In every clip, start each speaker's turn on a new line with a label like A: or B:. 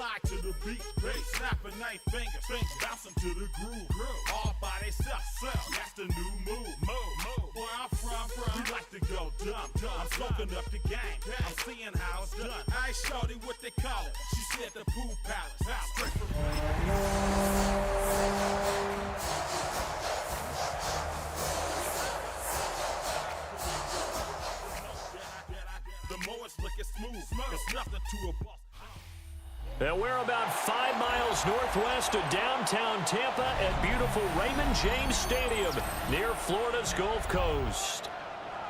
A: slide to the beat, snapping 9 fingers, bouncing to the groove, all by themselves. That's the new move. Where I'm from, we like to go dumb. I'm soaking up the game. I'm seeing how it's done. I ain't shorty what they call it. She said the pool palace. Straight from the more it's looking smooth. It's nothing to a boss.
B: And we're about 5 miles northwest of downtown Tampa at beautiful Raymond James Stadium near Florida's Gulf Coast.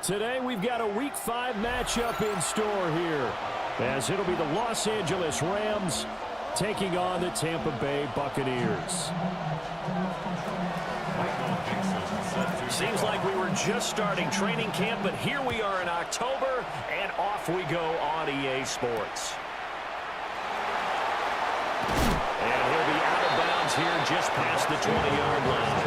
B: Today we've got a Week 5 matchup in store here, as it'll be the Los Angeles Rams taking on the Tampa Bay Buccaneers. Seems like we were just starting training camp, but here we are in October, and off we go on EA Sports. And he'll be out of bounds here just past the 20-yard line.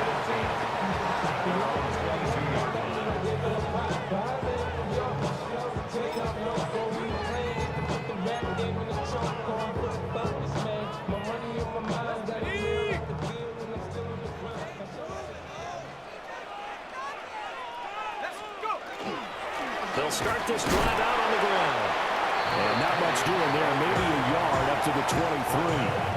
B: They'll start this drive out on the ground. And not much doing there, maybe a yard up to the 23.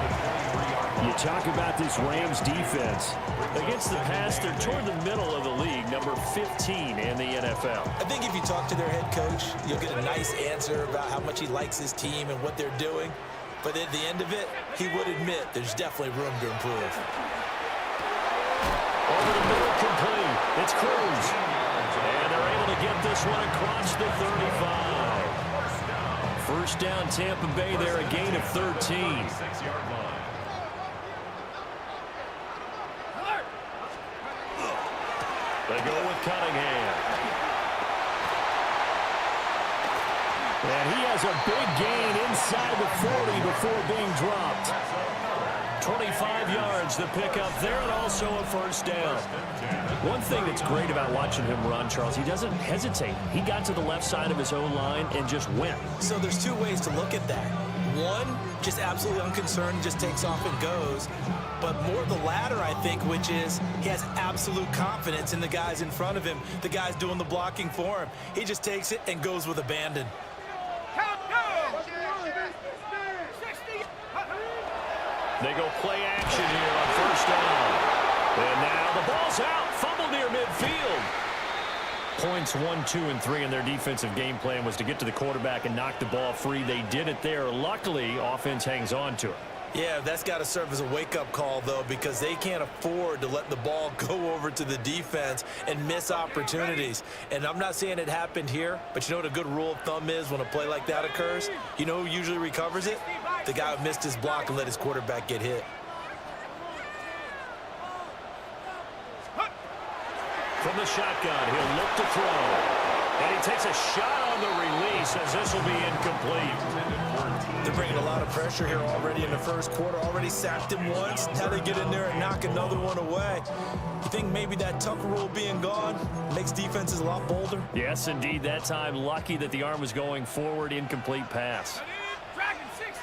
B: You talk about this Rams defense. Against the pass, they're toward the middle of the league, number 15 in the NFL.
C: I think if you talk to their head coach, you'll get a nice answer about how much he likes his team and what they're doing. But at the end of it, he would admit there's definitely room to improve.
B: Over the middle, complete. It's Cruz. And they're able to get this one across the 35. First down, Tampa Bay there, a gain of 13. They go with Cunningham. And he has a big gain inside the 40 before being dropped. 25 yards to pick up there, and also a first down. One thing that's great about watching him run, Charles, he doesn't hesitate. He got to the left side of his own line and just went.
C: So there's two ways to look at that. One, just absolutely unconcerned, just takes off and goes. But more the latter, I think, which is he has absolute confidence in the guys in front of him, the guys doing the blocking for him. He just takes it and goes with abandon.
B: They go play action here on first down. And now the ball's out. Fumble near midfield. Points 1, 2, and 3 in their defensive game plan was to get to the quarterback and knock the ball free. They did it there. Luckily, offense hangs on to it.
C: Yeah, that's got to serve as a wake-up call, though, because they can't afford to let the ball go over to the defense and miss opportunities. And I'm not saying it happened here, but you know what a good rule of thumb is when a play like that occurs? You know who usually recovers it? The guy who missed his block and let his quarterback get hit.
B: From the shotgun, he'll look to throw. And he takes a shot on the release as this will be incomplete.
C: They're bringing a lot of pressure here already in the first quarter. Already sacked him once. Now they get in there and knock another one away. You think maybe that tuck rule being gone makes defenses a lot bolder?
B: Yes, indeed. That time, lucky that the arm was going forward. Incomplete pass.
D: Dragon 60.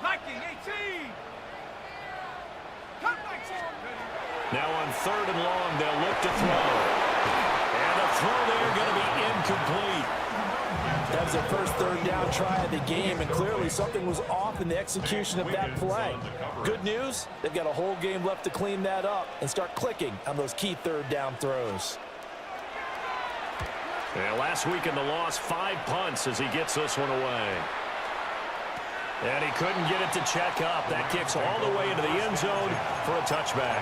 D: Viking 18.
B: Now on third and long, they'll look to throw. And the throw there going to be incomplete.
C: That was their first third down try of the game, and clearly something was off in the execution of that play. Good news, they've got a whole game left to clean that up and start clicking on those key third down throws.
B: And last week in the loss, 5 punts as he gets this one away. And he couldn't get it to check up. That kicks all the way into the end zone for a touchback.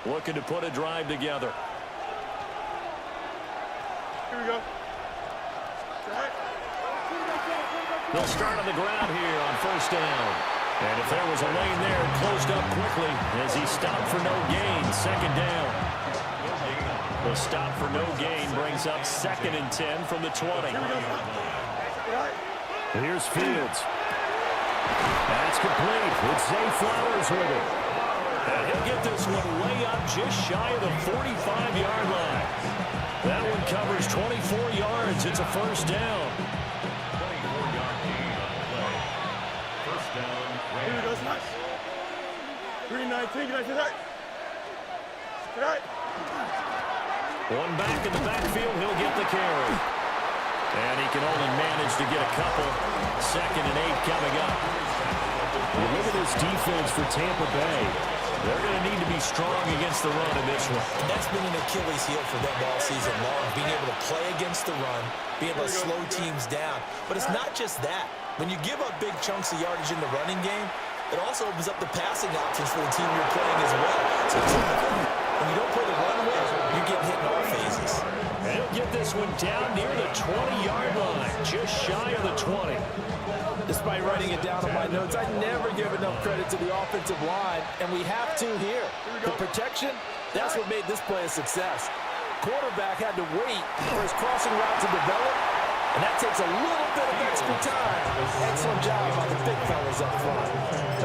B: Looking to put a drive together.
D: Here we go.
B: They'll start on the ground here on first down. And if there was a lane there, it closed up quickly as he stopped for no gain. Second down. The stop for no gain brings up 2nd and 10 from the 20. Here's Fields. That's complete. It's Zay Flowers with it. And he'll get this one way up just shy of the 45-yard line. That one covers 24 yards. It's a first down.
A: 24-yard gain on the play. First down.
D: Here we go, Snot. 319, can I see that? Good night.
B: One back in the backfield, he'll get the carry. And he can only manage to get a couple. 2nd and 8 coming up. Well, look at this defense for Tampa Bay. They're going to need to be strong against the run in this one.
C: And that's been an Achilles heel for them all season long, being able to play against the run, being able to slow teams down. But it's not just that. When you give up big chunks of yardage in the running game, it also opens up the passing options for the team you're playing as well. So when you don't play the run well, you get hit in all phases.
B: And he'll get this one down near the 20-yard line, just shy of the 20.
C: Despite writing it down on my notes, I never give enough credit to the offensive line, and we have to here. The protection, that's what made this play a success. Quarterback had to wait for his crossing route to develop, and that takes a little bit of extra time. Excellent job by the big fellas up front.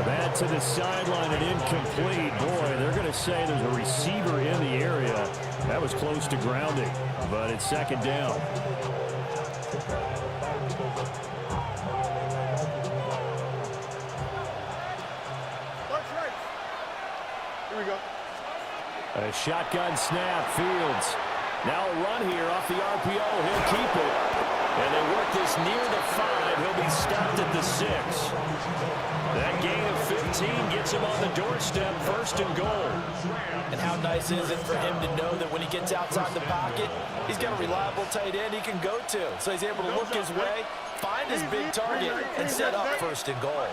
B: That to the sideline and incomplete. Boy, they're going to say there's a receiver in the area. That was close to grounding, but it's 2nd down.
D: Here we go.
B: A shotgun snap, Fields. Now a run here off the RPO. He'll keep it. And they work this near the 5. He'll be stopped at the 6. That gain of 15 gets him on the doorstep, 1st and goal.
C: And how nice is it for him to know that when he gets outside the pocket, he's got a reliable tight end he can go to. So he's able to look his way, find his big target, and set up 1st and goal.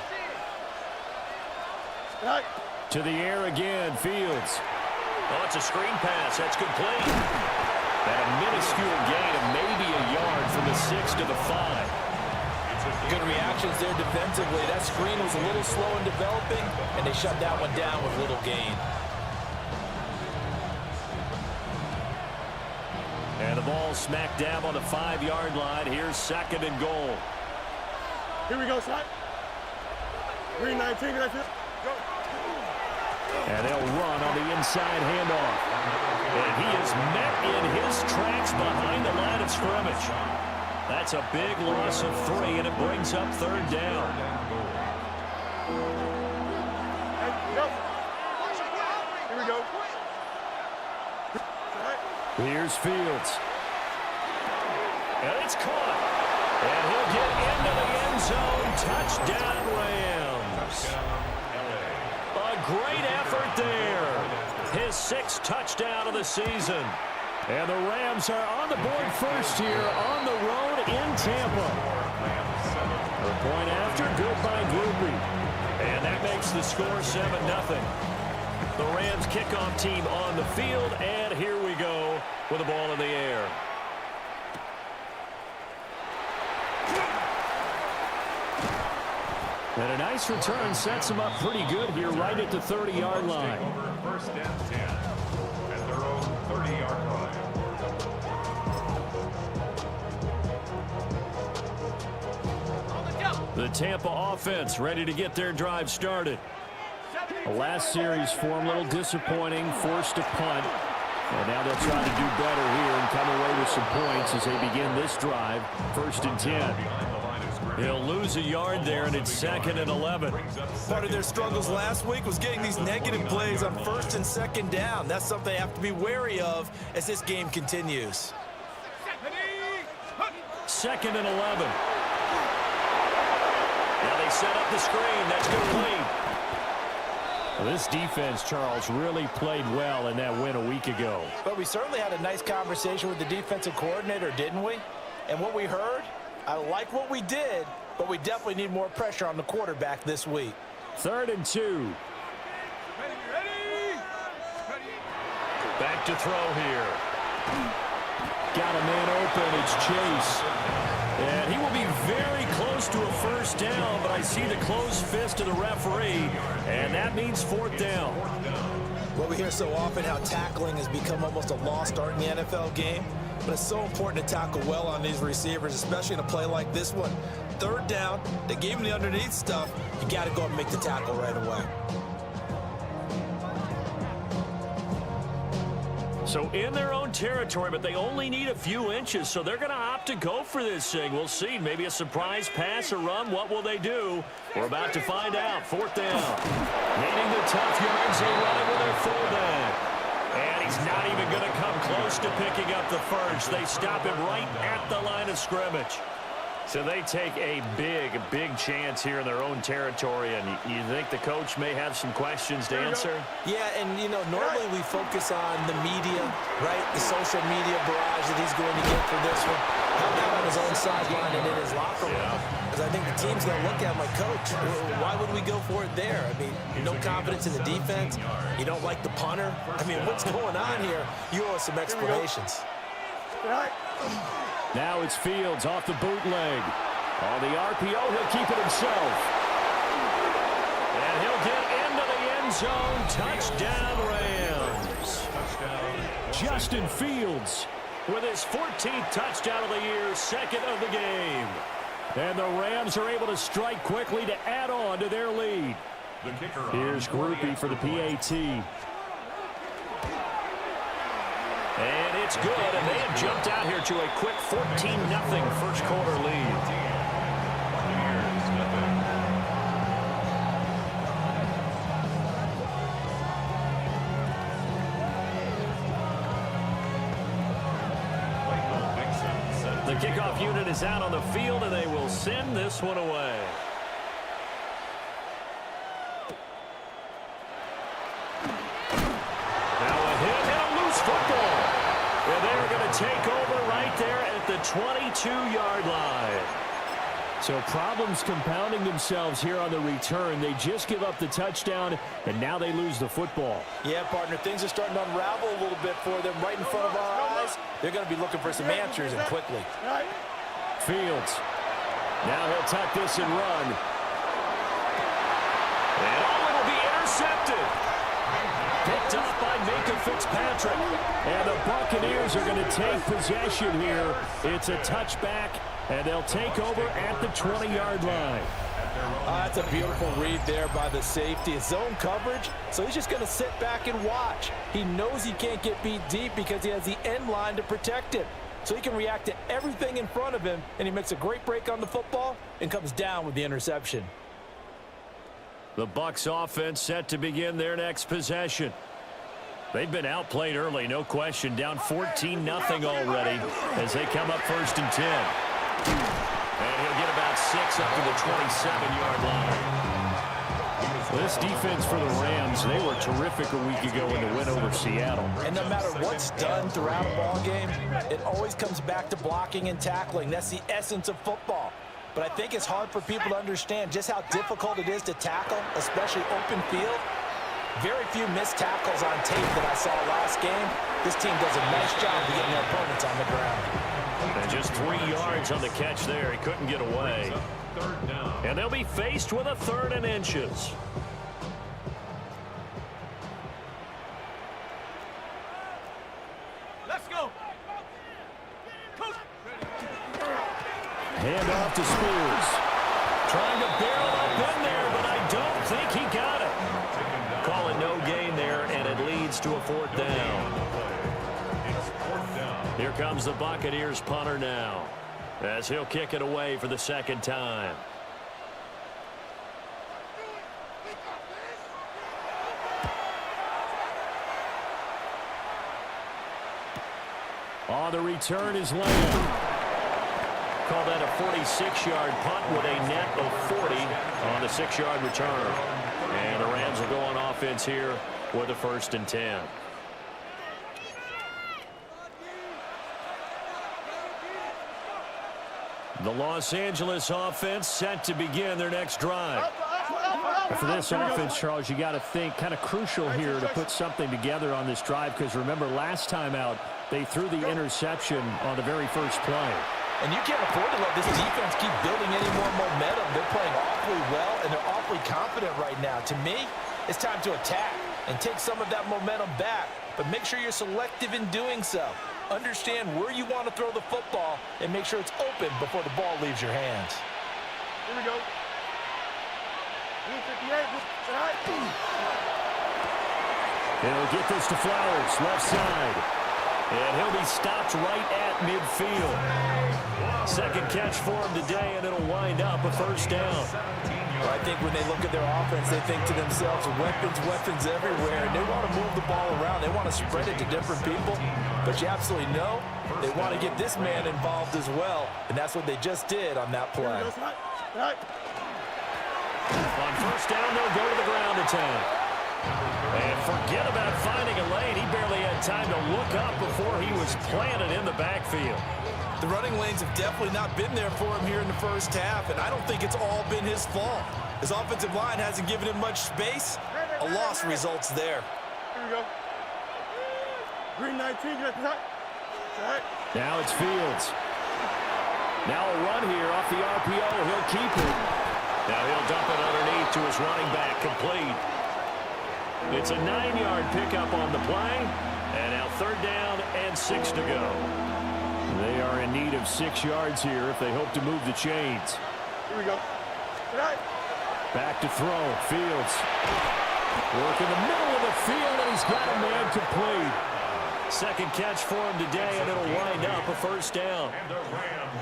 B: To the air again, Fields. Oh, it's a screen pass. That's complete. And a minuscule gain of maybe a yard from the 6 to the 5.
C: Good reactions there defensively. That screen was a little slow in developing, and they shut that one down with little gain.
B: And the ball smack dab on the 5-yard line. Here's 2nd and goal.
D: Here we go, Snot. 319, can I see it? Go.
B: And they'll run on the inside handoff. And he is met in his tracks behind the line of scrimmage. That's a big loss of 3, and it brings up 3rd down.
D: Here we go.
B: Here's Fields. And it's caught. And he'll get into the end zone. Touchdown, Rams. A great effort there. His 6th touchdown of the season. And the Rams are on the board first here on the road in Tampa. The point after, good by Groupie. And that makes the score 7-0. The Rams kickoff team on the field, and here we go with the ball in the air. And a nice return sets him up pretty good here right at the 30-yard line.
A: First and 10 at their own 30-yard line.
B: The Tampa offense ready to get their drive started. The last series for them a little disappointing, forced to punt. And now they'll try to do better here and come away with some points as they begin this drive. 1st and 10. He'll lose a yard there, and it's 2nd and 11.
C: Part of their struggles last week was getting these negative plays on 1st and 2nd down. That's something they have to be wary of as this game continues.
B: 2nd and 11. Now they set up the screen. That's complete. Well, this defense, Charles, really played well in that win a week ago.
C: But we certainly had a nice conversation with the defensive coordinator, didn't we? And what we heard, I like what we did, but we definitely need more pressure on the quarterback this week.
B: 3rd and 2. Back to throw here. Got a man open. It's Chase. And he will be very close to a first down, but I see the closed fist of the referee, and that means 4th down.
C: Well, we hear so often how tackling has become almost a lost art in the NFL game, but it's so important to tackle well on these receivers, especially in a play like this one. 3rd down, they gave him the underneath stuff. You got to go up and make the tackle right away.
B: So in their own territory, but they only need a few inches, so they're going to opt to go for this thing. We'll see. Maybe a surprise pass or run. What will they do? We're about to find out. 4th down. Needing the tough yards, they run it with their fullback. And he's not even going to come close to picking up the first. They stop him right at the line of scrimmage. So they take a big chance here in their own territory, and you think the coach may have some questions to answer?
C: Yeah, and, normally we focus on the media, right, the social media barrage that he's going to get for this one, out on his own sideline and in his locker room. Because I think the team's going to look at him like, Coach, why would we go for it there? I mean, no confidence in the defense. You don't like the punter. I mean, what's going on here? You owe us some explanations.
B: Now it's Fields off the bootleg. On the RPO, he'll keep it himself. And he'll get into the end zone. Touchdown, Rams. Justin Fields with his 14th touchdown of the year, 2nd of the game. And the Rams are able to strike quickly to add on to their lead. Here's Groupie for the PAT. And it's good, and they have jumped out here to a quick 14-0 first quarter lead. The kickoff unit is out on the field, and they will send this one away. Football. And they're going to take over right there at the 22-yard line. So problems compounding themselves here on the return. They just give up the touchdown, and now they lose the football.
C: Yeah, partner, things are starting to unravel a little bit for them right in front of our eyes. They're going to be looking for some answers, and quickly.
B: Fields. Now he'll tuck this and run. And it'll be intercepted. Picked up by Minka Fitzpatrick. And the Buccaneers are going to take possession here. It's a touchback, and they'll take over at the 20-yard line.
C: That's a beautiful read there by the safety. It's zone coverage, so he's just going to sit back and watch. He knows he can't get beat deep because he has the end line to protect him. So he can react to everything in front of him, and he makes a great break on the football and comes down with the interception.
B: The Bucs offense set to begin their next possession. They've been outplayed early, no question. Down 14-0 already as they come up 1st and 10. And he'll get about 6 up to the 27-yard line. This defense for the Rams, they were terrific a week ago in the win over Seattle.
C: And no matter what's done throughout a ball game, it always comes back to blocking and tackling. That's the essence of football. But I think it's hard for people to understand just how difficult it is to tackle, especially open field. Very few missed tackles on tape that I saw last game. This team does a nice job of getting their opponents on the ground.
B: And just 3 yards on the catch there. He couldn't get away. And they'll be faced with a 3rd and inches.
A: Let's go.
B: Hand off to Spears. Trying to barrel up in there, but I don't think he got it. Call it no gain there, and it leads to a 4th down. Here comes the Buccaneers punter now, as he'll kick it away for the 2nd time. On the return is Lamb. Call that a 46-yard punt with a net of 40 on the 6-yard return. And the Rams will go on offense here with a 1st and 10. The Los Angeles offense set to begin their next drive. For this offense, Charles, you got to think kind of crucial here to put something together on this drive, because remember last time out they threw the interception on the very first play.
C: And you can't afford to let this defense keep building any more momentum. They're playing awfully well, and they're awfully confident right now. To me, it's time to attack and take some of that momentum back. But make sure you're selective in doing so. Understand where you want to throw the football and make sure it's open before the ball leaves your hands.
D: Here we go. 58.
B: He'll get this to Flowers, left side. And he'll be stopped right at midfield. Second catch for him today, and it'll wind up a first down.
C: Well, I think when they look at their offense, they think to themselves, weapons everywhere, and they want to move the ball around. They want to spread it to different people, but you absolutely know they want to get this man involved as well, and that's what they just did on that play.
B: On first down, they'll go to the ground attack. And forget about finding a lane. He barely had time to look up before he was planted in the backfield.
C: The running lanes have definitely not been there for him here in the first half, and I don't think it's all been his fault. His offensive line hasn't given him much space. A loss results there.
D: Here we go. Green 19, get that.
B: Now it's Fields. Now a run here off the RPO. He'll keep it. Now he'll dump it underneath to his running back, complete. It's a 9-yard pickup on the play, and now third down and 6 to go. They are in need of 6 yards here if they hope to move the chains.
D: Here we go.
B: Back to throw. Fields. Work in the middle of the field, and he's got a man complete. Second catch for him today, and it'll wind up a first down.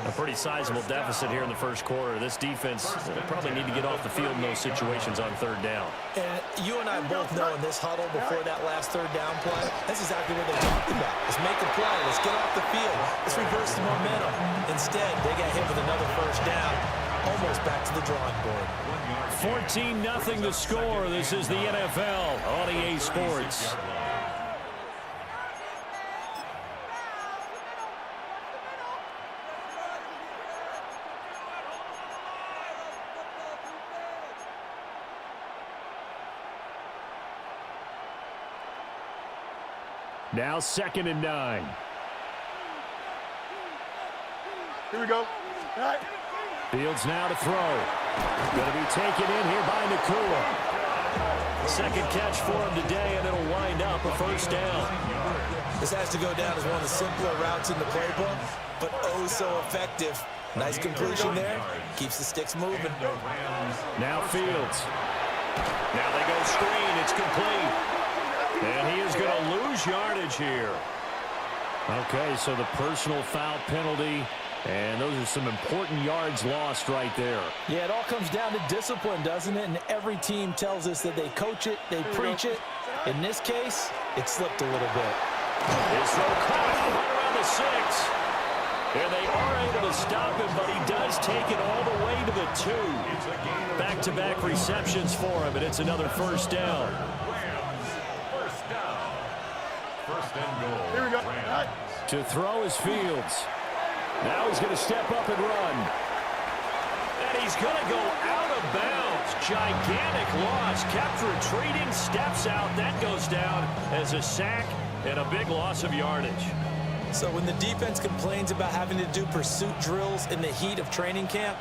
B: A pretty sizable deficit here in the first quarter. This defense probably need to get off the field in those situations on third down.
C: And you and I both know in this huddle before that last third down play, that's exactly what they talked about. Let's make a play. Let's get off the field. Let's reverse the momentum. Instead, they got hit with another first down, almost back to the drawing board.
B: 14-0 the score. This is the NFL on EA Sports. Now 2nd and 9.
D: Here we go. All right.
B: Fields now to throw. Going to be taken in here by Nakua. Second catch for him today, and it'll wind up a first down.
C: This has to go down as one of the simpler routes in the playbook, but oh so effective. Nice completion there. Keeps the sticks moving.
B: Now Fields. Now they go screen. It's complete. And he is going to lose yardage here. Okay, so the personal foul penalty, and those are some important yards lost right there.
C: Yeah, it all comes down to discipline, doesn't it? And every team tells us that they coach it, they preach it. In this case, it slipped a little bit.
B: His throw caught right around the 6. And they are able to stop him, but he does take it all the way to the 2. Back-to-back receptions for him, and it's another first down.
D: Here we go.
B: To throw is Fields. Now he's going to step up and run. And he's going to go out of bounds. Gigantic loss. Kept retreating, steps out. That goes down as a sack and a big loss of yardage.
C: So when the defense complains about having to do pursuit drills in the heat of training camp,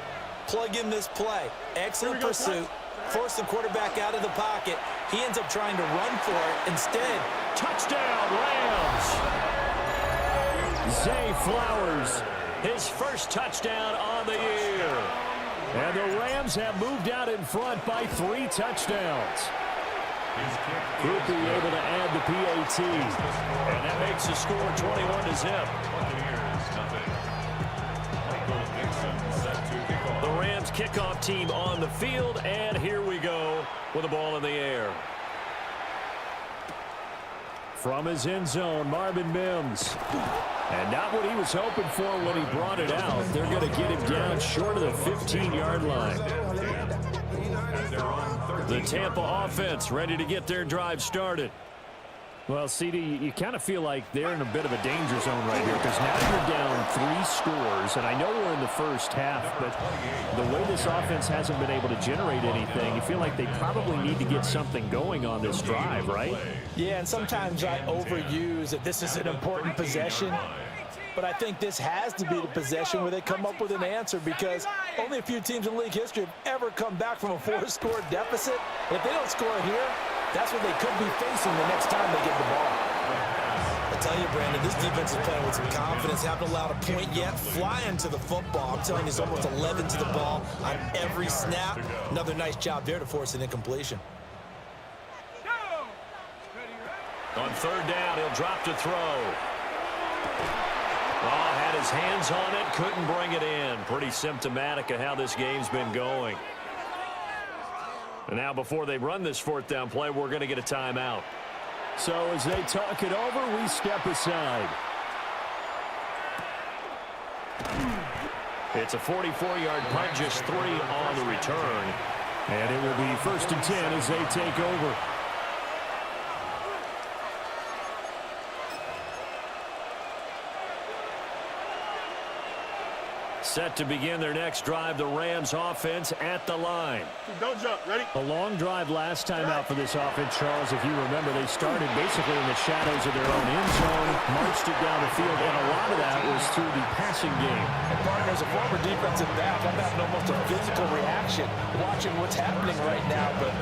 C: plug in this play. Excellent pursuit. Force the quarterback out of the pocket. He ends up trying to run for it. Instead,
B: touchdown, Rams. Zay Flowers, his first touchdown on the year. And the Rams have moved out in front by 3 touchdowns. Could be able to add the PAT. And that makes the score 21-0. The Rams kickoff team on the field, and here we go with the ball in the air. From his end zone, Marvin Mims. And not what he was hoping for when he brought it out. They're going to get him down short of the 15-yard line. The Tampa offense ready to get their drive started. Well, CD, you kind of feel like they're in a bit of a danger zone right here because now you're down 3 scores, and I know we're in the first half, but the way this offense hasn't been able to generate anything, you feel like they probably need to get something going on this drive, right?
C: Yeah, and sometimes I overuse that this is an important possession, but I think this has to be the possession where they come up with an answer because only a few teams in league history have ever come back from a 4-score deficit. If they don't score here, that's what they could be facing the next time they get the ball. I tell you, Brandon, this defense is playing with some confidence. Haven't allowed a point yet. Flying to the football. I'm telling you, it's almost 11 to the ball on every snap. Another nice job there to force an incompletion.
B: On third down, he'll drop to throw. Oh, had his hands on it, couldn't bring it in. Pretty symptomatic of how this game's been going. And now before they run this fourth down play, we're going to get a timeout.
E: So as they talk it over, we step aside.
B: It's a 44-yard punt, just 3 on the return.
E: And it will be 1st and 10 as they take over.
B: Set to begin their next drive, the Rams offense at the line.
D: Don't jump. Ready?
E: A long drive last time out for this offense, Charles. If you remember, they started basically in the shadows of their own end zone, marched it down the field, and a lot of that was through the passing game.
C: And partner, as a former defensive back, I'm having almost a physical reaction watching what's happening right now. But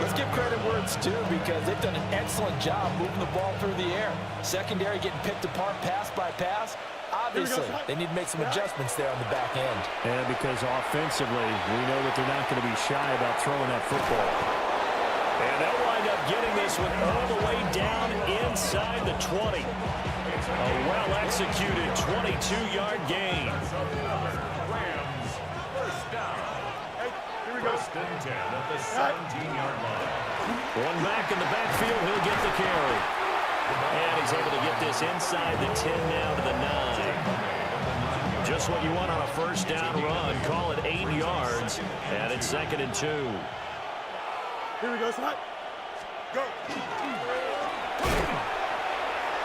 C: let's give credit where it's due, because they've done an excellent job moving the ball through the air. Secondary getting picked apart pass by pass. Obviously, they need to make some adjustments there on the back end.
E: And because offensively, we know that they're not going to be shy about throwing that football.
B: And they'll wind up getting this one all the way down inside the 20. A well-executed 22-yard gain.
A: Rams, first down. First and 10 at the 17-yard line.
B: One back in the backfield, he'll get the carry. And he's able to get this inside the 10 now to the 9. Just what you want on a first down run. Call it 8 yards. And it's 2nd and 2.
D: Here we go, slide. Go.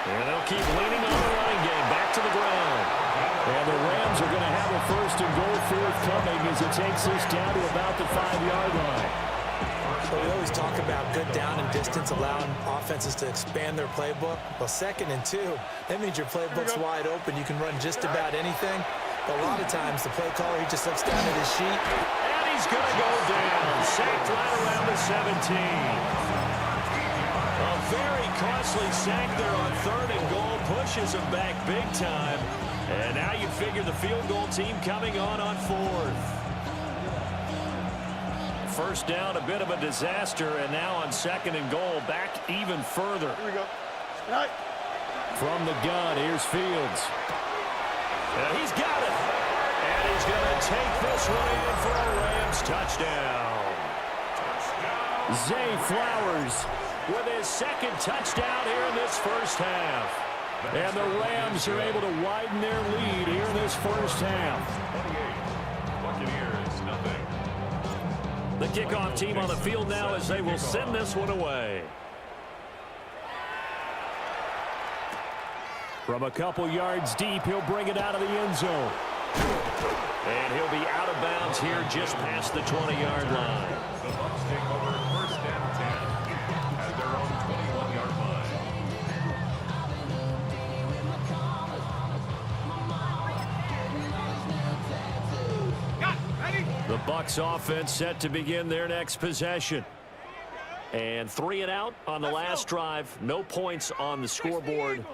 B: And they'll keep leaning on the running game. Back to the ground.
E: And the Rams are going to have a 1st and goal forthcoming as it takes us down to about the 5-yard line.
C: So we always talk about good down and distance, allowing offenses to expand their playbook. Well, 2nd and 2, that means your playbook's wide open. You can run just about anything. But a lot of times, the play caller, he just looks down at his sheet.
B: And he's going to go down. Sacked right around the 17. A very costly sack there on 3rd and goal. Pushes him back big time. And now you figure the field goal team coming on 4th. First down, a bit of a disaster, and now on 2nd and goal, back even further.
D: Here we go. Right.
E: From the gun, here's Fields.
B: And he's got it. And he's going to take this one in for a Rams touchdown.
E: Zay Flowers
B: With his 2nd touchdown here in this first half.
E: And the Rams are able to widen their lead here in this first half.
A: 28, Buccaneers, nothing.
B: The kickoff team on the field now as they will send this one away.
E: From a couple yards deep, he'll bring it out of the end zone.
B: And he'll be out of bounds here just past the 20-yard line.
A: The Bucs take over 1st and 10 at their own 21-yard line.
B: The Bucs offense set to begin their next possession. And 3 and out on the last drive. No points on the scoreboard. A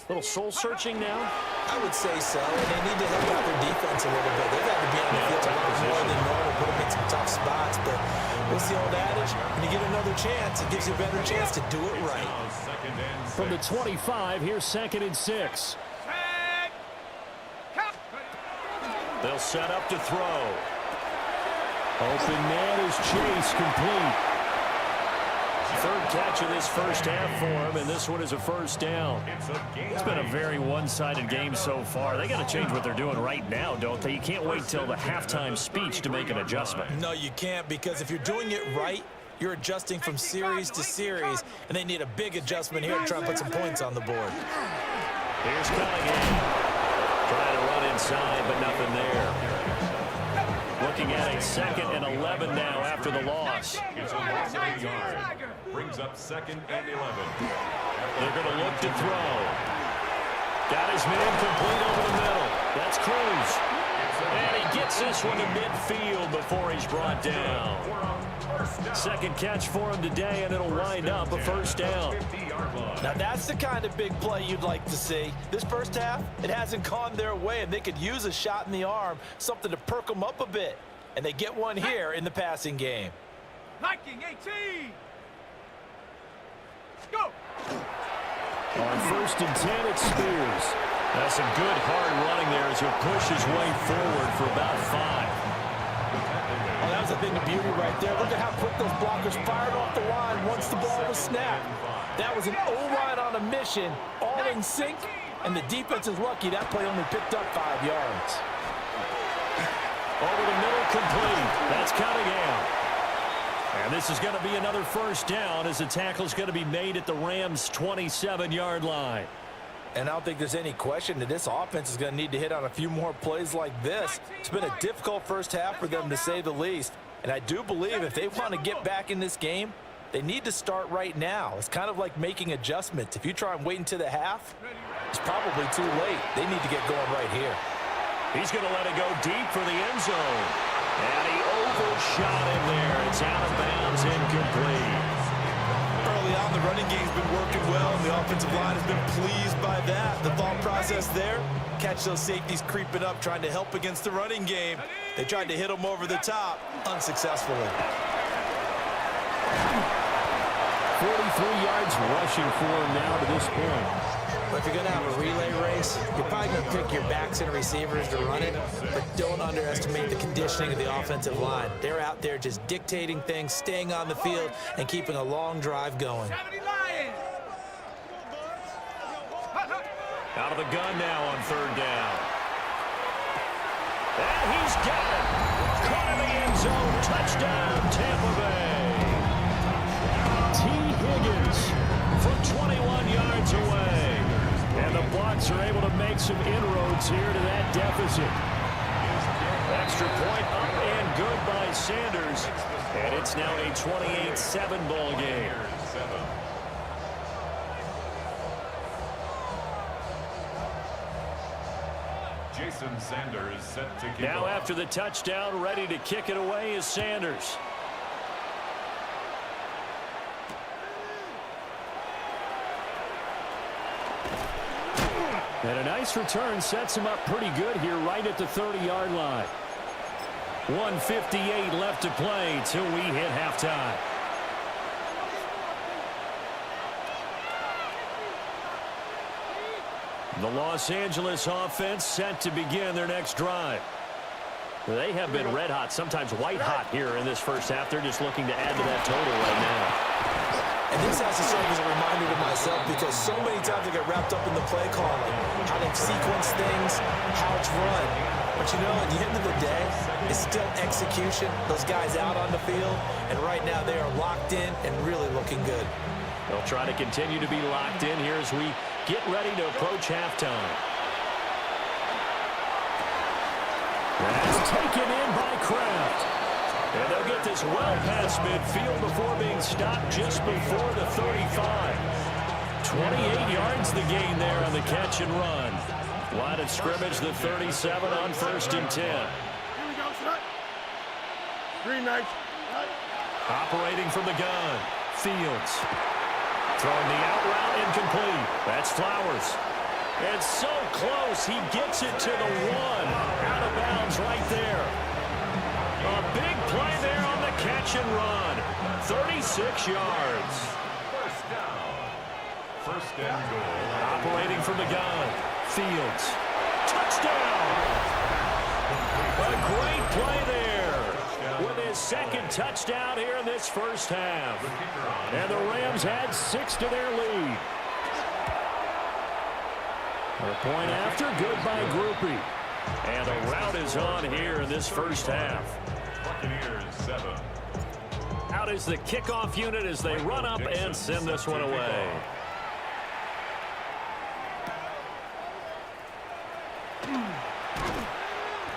B: little soul-searching now.
C: I would say so, and they need to help out their defense a little bit. They've had to be on the field a lot more than normal, put them in some tough spots. But what's the old adage? When you get another chance, it gives you a better chance to do it right.
E: From the 25, here's 2nd and 6.
B: They'll set up to throw.
E: Open man is Chase, complete.
B: 3rd catch of this first half for him, and this one is a first down.
E: It's been a very one-sided game so far. They got to change what they're doing right now, don't they? You can't wait till the halftime speech to make an adjustment.
C: No, you can't, because if you're doing it right, you're adjusting from series to series, and they need a big adjustment here to try and put some points on the board.
B: Here's Cunningham. Trying to run inside, but nothing there. Looking at a 2nd and 11 now after the loss.
A: It's a loss of a yard. Brings up 2nd and 11.
B: They're going to look to throw. Got his man complete over the middle. That's Cruz. And he gets this one to midfield before he's brought down. 2nd catch for him today, and it'll wind up a first down.
C: Now that's the kind of big play you'd like to see. This first half, it hasn't gone their way, and they could use a shot in the arm, something to perk them up a bit. And they get one here in the passing game.
F: Liking 18. Go.
E: On 1st and 10, it's Spears.
B: That's some good hard running there as he'll push his way forward for about 5.
C: Well, that was a thing of beauty right there. Look at how quick those blockers fired off the line once the ball was snapped. That was an O-line on a mission, all in sync, and the defense is lucky that play only picked up 5 yards.
B: Over the middle, complete. That's Cunningham. And this is going to be another first down as the tackle's going to be made at the Rams' 27-yard line.
C: And I don't think there's any question that this offense is going to need to hit on a few more plays like this. It's been a difficult first half for them, to say the least. And I do believe if they want to get back in this game, they need to start right now. It's kind of like making adjustments. If you try and wait until the half, it's probably too late. They need to get going right here.
B: He's going to let it go deep for the end zone. And he overshot him there. It's out of bounds, incomplete.
C: Early on, the running game's been working well, and the offensive line has been pleased by that. The thought process there, catch those safeties creeping up, trying to help against the running game. They tried to hit them over the top, unsuccessfully.
E: 43 yards rushing for him now to this point.
C: But if you're going to have a relay race, you're probably going to pick your backs and receivers to run it, but don't underestimate the conditioning of the offensive line. They're out there just dictating things, staying on the field, and keeping a long drive going.
B: Out of the gun now on 3rd down. And he's got it. Caught in the end zone. Touchdown, Tampa Bay. T. Higgins from 21 yards away. And the Bucs are able to make some inroads here to that deficit. Extra point up and good by Sanders. And it's now a 28-7 ball game.
A: Jason Sanders set to kick
B: Now
A: off.
B: after the touchdown, ready to kick it away is Sanders. And a nice return sets him up pretty good here right at the 30-yard line. 1:58 left to play till we hit halftime. The Los Angeles offense set to begin their next drive. They have been red hot, sometimes white hot here in this first half. They're just looking to add to that total right now.
C: And this has to serve as a reminder to myself because so many times I get wrapped up in the play calling, how they sequence things, how it's run. But you know, at the end of the day, it's still execution. Those guys out on the field, and right now they are locked in and really looking good.
B: They'll try to continue to be locked in here as we get ready to approach halftime. That's taken in by Kraft. And they'll get this well past midfield before being stopped just before the 35. 28 yards the gain there on the catch and run. Line of scrimmage, the 37 on 1st and 10.
D: Here we go, shot. Green knight.
B: Operating from the gun, Fields. Throwing the out route incomplete. That's Flowers. And so close, he gets it to the 1. Out of bounds right there. A big play there on the catch and run. 36 yards.
A: First down. First and goal.
B: Operating from the gun. Fields. Touchdown. A great play there. With his second touchdown here in this first half. And the Rams had 6 to their lead. A point after, good by Groupie. And a rout is on here in this first half.
A: Buccaneers 7.
B: Out is the kickoff unit as they run up and send this one away.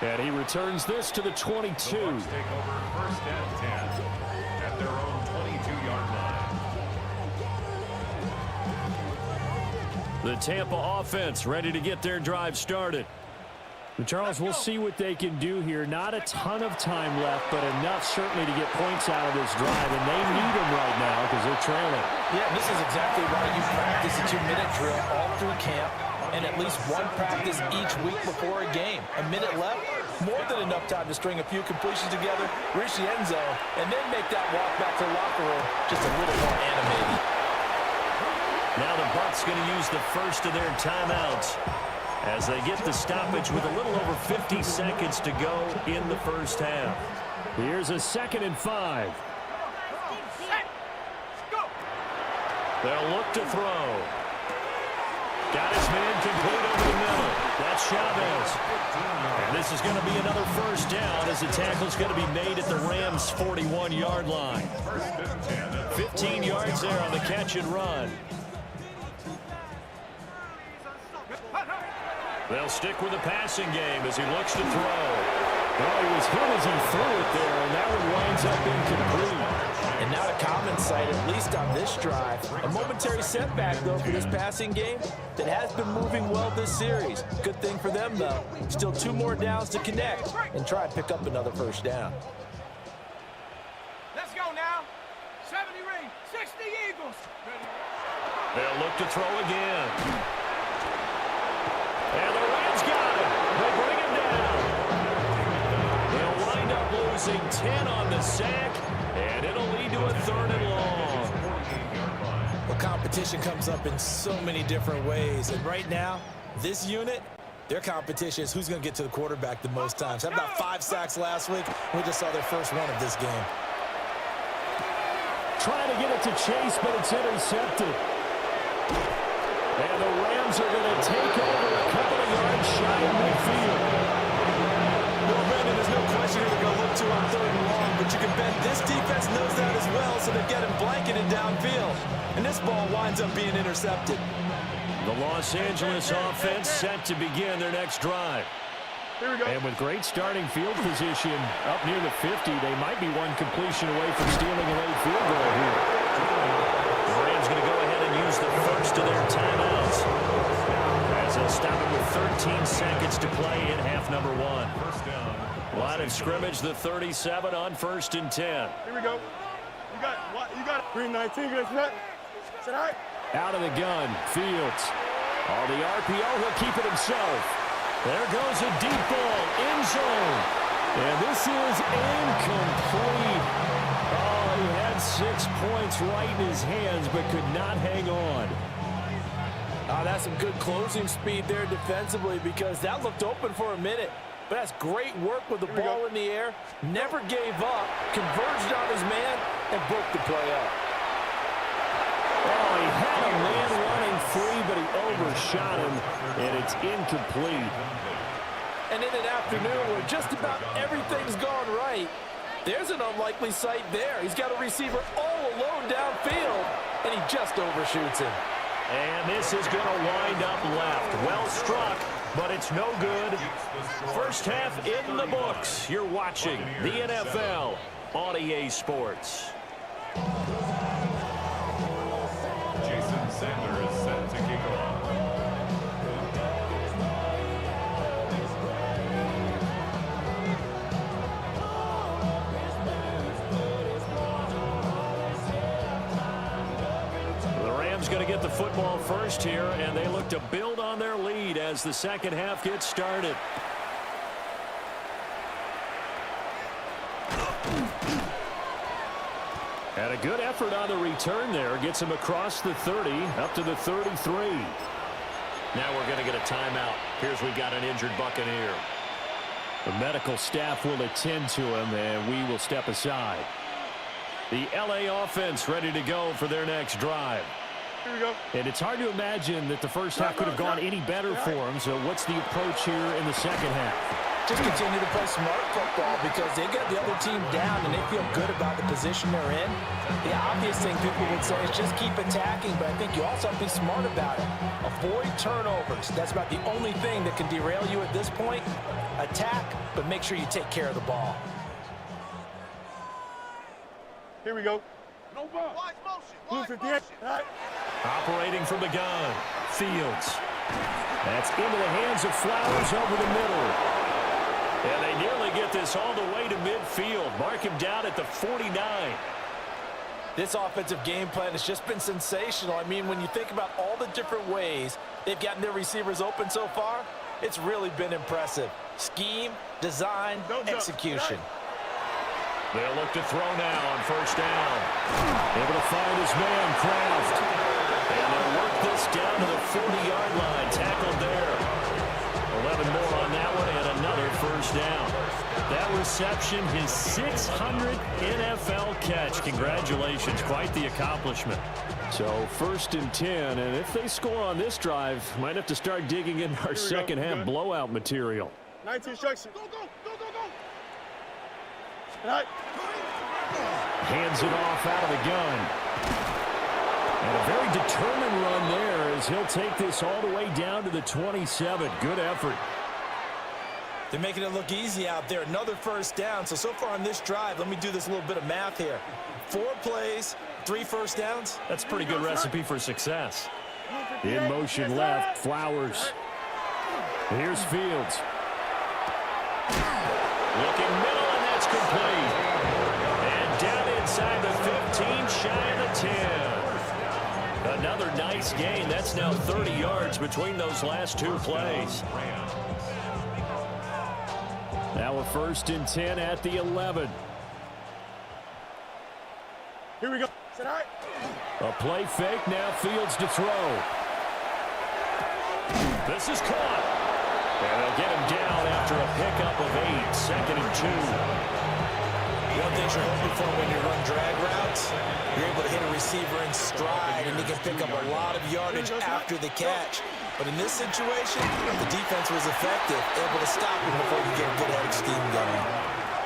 B: And he returns this to the 22.
A: The Bucs take over 1st and 10 at their own 22-yard line.
B: The Tampa offense ready to get their drive started.
E: Charles, we'll see what they can do here. Not a ton of time left, but enough certainly to get points out of this drive, and they need them right now because they're trailing.
C: Yeah, this is exactly why you practice a 2-minute drill all through camp and at least one practice each week before a game. A minute left, more than enough time to string a few completions together, reach the end zone, and then make that walk back to the locker room just a little more animated.
B: Now the Bucs going to use the first of their timeouts as they get the stoppage with a little over 50 seconds to go in the first half.
E: Here's a 2nd and 5.
B: They'll look to throw. Got his man complete over the middle. That's Chavez. And this is going to be another first down as the tackle's going to be made at the Rams' 41-yard line. 15 yards there on the catch and run. They'll stick with the passing game as he looks to throw.
E: Well, he was hit as he threw it there, and that one winds up incomplete.
C: And not a common sight, at least on this drive. A momentary setback, though, for this passing game that has been moving well this series. Good thing for them, though. Still 2 more downs to connect and try and pick up another first down.
F: Let's go now. 70 ring, 60 Eagles.
B: They'll look to throw again. And the Rams got him. They bring him down. They'll wind up losing 10 on the sack, and it'll lead to a 3rd and long.
C: Well, competition comes up in so many different ways, and right now, this unit, their competition is who's going to get to the quarterback the most times. Had about 5 sacks last week. We just saw their first one of this game.
E: Trying to get it to Chase, but it's intercepted. And the Rams are going to take over a couple of yards shy of midfield.
C: Well, Brandon, there's no question who they're going to look to on 3rd and long, but you can bet this defense knows that as well, so they get him blanketed downfield. And this ball winds up being intercepted.
B: The Los Angeles offense set to begin their next drive.
D: Here we go.
E: And with great starting field position up near the 50, they might be one completion away from stealing a late field goal here.
B: The Rams going to go ahead and use the first of their timeouts as they'll stop it with 13 seconds to play in half number 1. Line of scrimmage, the 37 on 1st and 10.
D: Here we go. You got what? You got green 19. You got that? Sit high.
E: Out of the gun, Fields. On the RPO, he'll keep it himself.
B: There goes a deep ball, end zone.
E: And this is incomplete. Oh, he had 6 points right in his hands, but could not hang on.
C: Oh, that's some good closing speed there defensively because that looked open for a minute. But that's great work with the ball in the air. Never gave up, converged on his man, and broke the play up.
E: Oh, he had a man running free, but he overshot him, and it's incomplete.
C: And in an afternoon where just about everything's gone right, there's an unlikely sight there. He's got a receiver all alone downfield, and he just overshoots him.
B: And this is going to wind up left. Well struck, but it's no good. First half in the books. You're watching the NFL on EA Sports.
A: Jason Sanders set to kick off.
B: Going to get the football first here, and they look to build on their lead as the second half gets started.
E: And a good effort on the return there. Gets him across the 30, up to the 33.
B: Now we're going to get a timeout. Here's we've got an injured Buccaneer.
E: The medical staff will attend to him, and we will step aside.
B: The LA offense ready to go for their next drive.
D: Here we go.
E: And it's hard to imagine that the first half could have gone any better for him. So what's the approach here in the second half?
C: Just continue to play smart football because they get the other team down and they feel good about the position they're in. The obvious thing people would say is just keep attacking, but I think you also have to be smart about it. Avoid turnovers. That's about the only thing that can derail you at this point. Attack, but make sure you take care of the ball.
D: Here we go.
F: No ball. Watch motion.
D: Blue
F: Watch
D: 58.
F: motion.
D: All right.
B: Operating from the gun, Fields. That's into the hands of Flowers over the middle. And they nearly get this all the way to midfield. Mark him down at the 49.
C: This offensive game plan has just been sensational. I mean, when you think about all the different ways they've gotten their receivers open so far, it's really been impressive. Scheme, design, execution.
B: They'll look to throw now on first down. Able to find his man, Kraft. And they'll work this down to the 40-yard line. Tackled there. 11 more on that one and another first down. That reception, his 600th NFL catch. Congratulations. Quite the accomplishment.
E: So 1st and 10, and if they score on this drive, might have to start digging in our second half blowout material.
D: 19 instruction. Go, go, go, go, go. Right.
E: Hands it off out of the gun. And a very determined run there as he'll take this all the way down to the 27. Good effort.
C: They're making it look easy out there. Another first down. So far on this drive, let me do this little bit of math here. 4 plays, 3 first downs.
B: That's a pretty good recipe for success.
E: In motion left, Flowers. Here's Fields.
B: Looking middle, and that's complete. And down inside the 15, shy of the 10. Another nice gain. That's now 30 yards between those last 2 plays.
E: Now a 1st and 10 at the 11.
D: Here we go. Sit high.
E: A play fake, now Fields to throw.
B: This is caught. And they'll get him down after a pickup of 8, 2nd and 2.
C: One thing you're hoping for when you run drag routes, you're able to hit a receiver in stride, and he can pick up a lot of yardage after the catch. But in this situation, the defense was effective, able to stop him before he get a good head of steam going.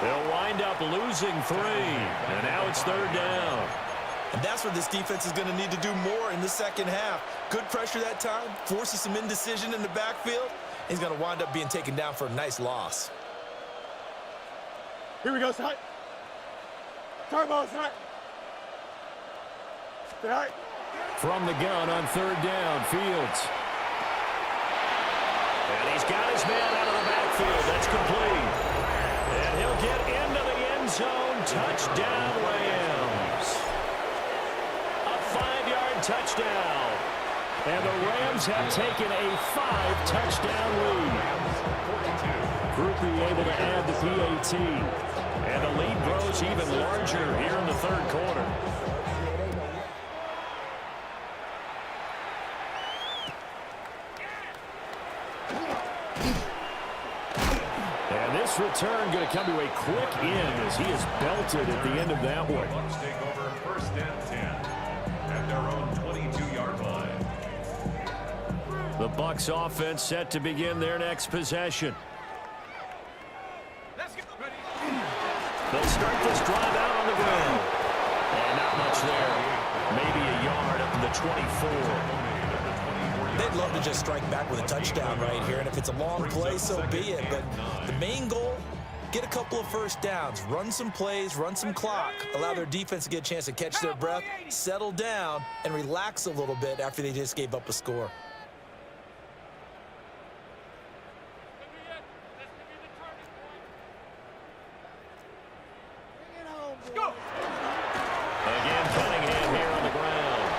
B: They'll wind up losing 3, and now it's 3rd down.
C: And that's what this defense is going to need to do more in the second half. Good pressure that time, forces some indecision in the backfield. He's going to wind up being taken down for a nice loss.
D: Here we go, side. Turbo, side. Sit high.
E: From the gun on 3rd down, Fields.
B: And he's got his man out of the backfield. That's complete. And he'll get into the end zone. Touchdown, Rams. A 5-yard touchdown.
E: And the Rams have taken a 5-touchdown lead. Groupie able to add the PAT.
B: And the lead grows even larger here in the 3rd quarter.
E: And this return going to come to a quick end as he is belted at the end of that one.
G: Bucs take over 1st and 10 at their own 22-yard line.
B: The Bucs offense set to begin their next possession.
F: Let's get ready.
B: They'll start this drive out on the ground. And not much there. Maybe a yard up to the 24.
C: They'd love to just strike back with a touchdown right here, and if it's a long play, so be it. But the main goal, get a couple of first downs, run some plays, run some clock, allow their defense to get a chance to catch their breath, settle down, and relax a little bit after they just gave up a score.
F: Go.
B: Again, Cunningham here on the ground.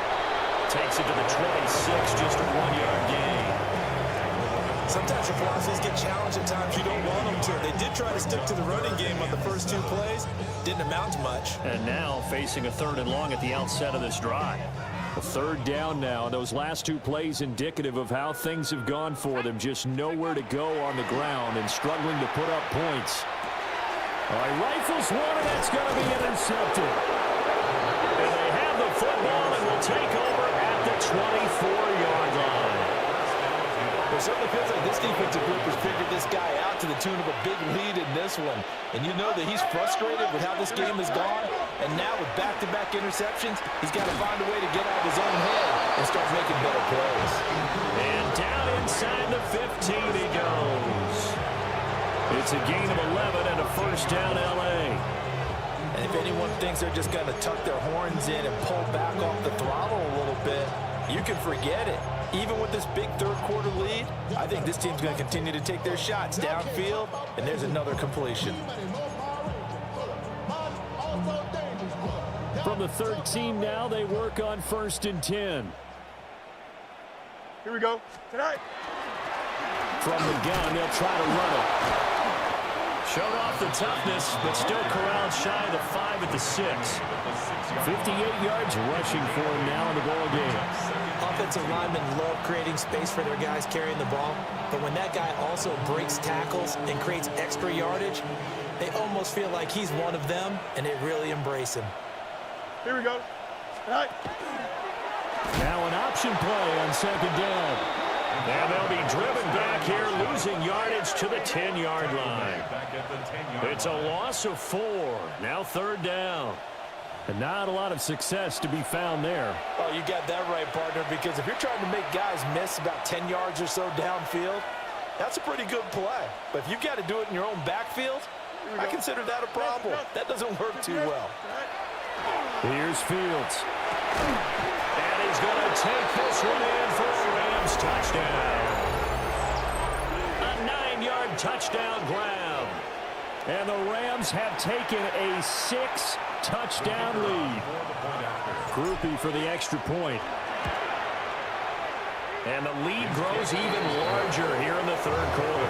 B: Takes it to the 26, just a 1-yard gain.
C: Sometimes your philosophies get challenged at times you don't want them to. They did try to stick to the running game on the first 2 plays. Didn't amount to much.
B: And now facing a 3rd and long at the outset of this drive.
E: A 3rd down now. Those last 2 plays indicative of how things have gone for them. Just nowhere to go on the ground and struggling to put up points. All right, rifles one, and that's going to be intercepted.
B: And they have the football and will take over at the 24-yard line.
C: Well, it certainly feels like this defensive group has figured this guy out to the tune of a big lead in this one. And you know that he's frustrated with how this game has gone. And now with back-to-back interceptions, he's got to find a way to get out of his own head and start making better plays.
B: And down inside the 15 he goes.
E: It's a gain of 11 and a first down, L.A.
C: And if anyone thinks they're just going to tuck their horns in and pull back off the throttle a little bit, you can forget it. Even with this big 3rd quarter lead, I think this team's going to continue to take their shots downfield, and there's another completion.
E: From the 13 now, they work on 1st and 10.
D: Here we go. Tonight.
E: From the gun, they'll try to run it.
B: Showed off the toughness, but still corralled shy of the 5 at the 6. 58 yards rushing for him now in the ball game.
C: Offensive linemen love creating space for their guys carrying the ball, but when that guy also breaks tackles and creates extra yardage, they almost feel like he's one of them, and they really embrace him.
D: Here we go. All right.
B: Now an option play on second down. And they'll be driven back here, losing yardage to the 10-yard line. It's a loss of 4. Now third down. And not a lot of success to be found there.
C: Oh, you got that right, partner, because if you're trying to make guys miss about 10 yards or so downfield, that's a pretty good play. But if you've got to do it in your own backfield, I consider that a problem. That doesn't work too well.
B: Here's Fields. And he's going to take this one in for a Rams touchdown. A 9-yard touchdown grab. And the Rams have taken a 6-touchdown lead. Groupie for the extra point. And the lead grows even larger here in the third quarter.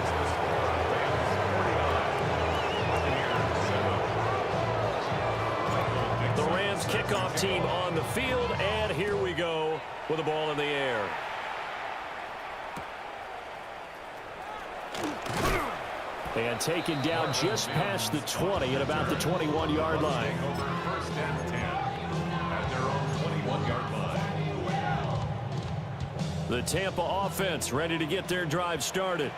B: The Rams kickoff team on the field, and here we go with the ball in the air. And taken down just past the 20 at about the 21-yard line.
G: First and 10 at their own 21-yard line.
B: The Tampa offense ready to get their drive started.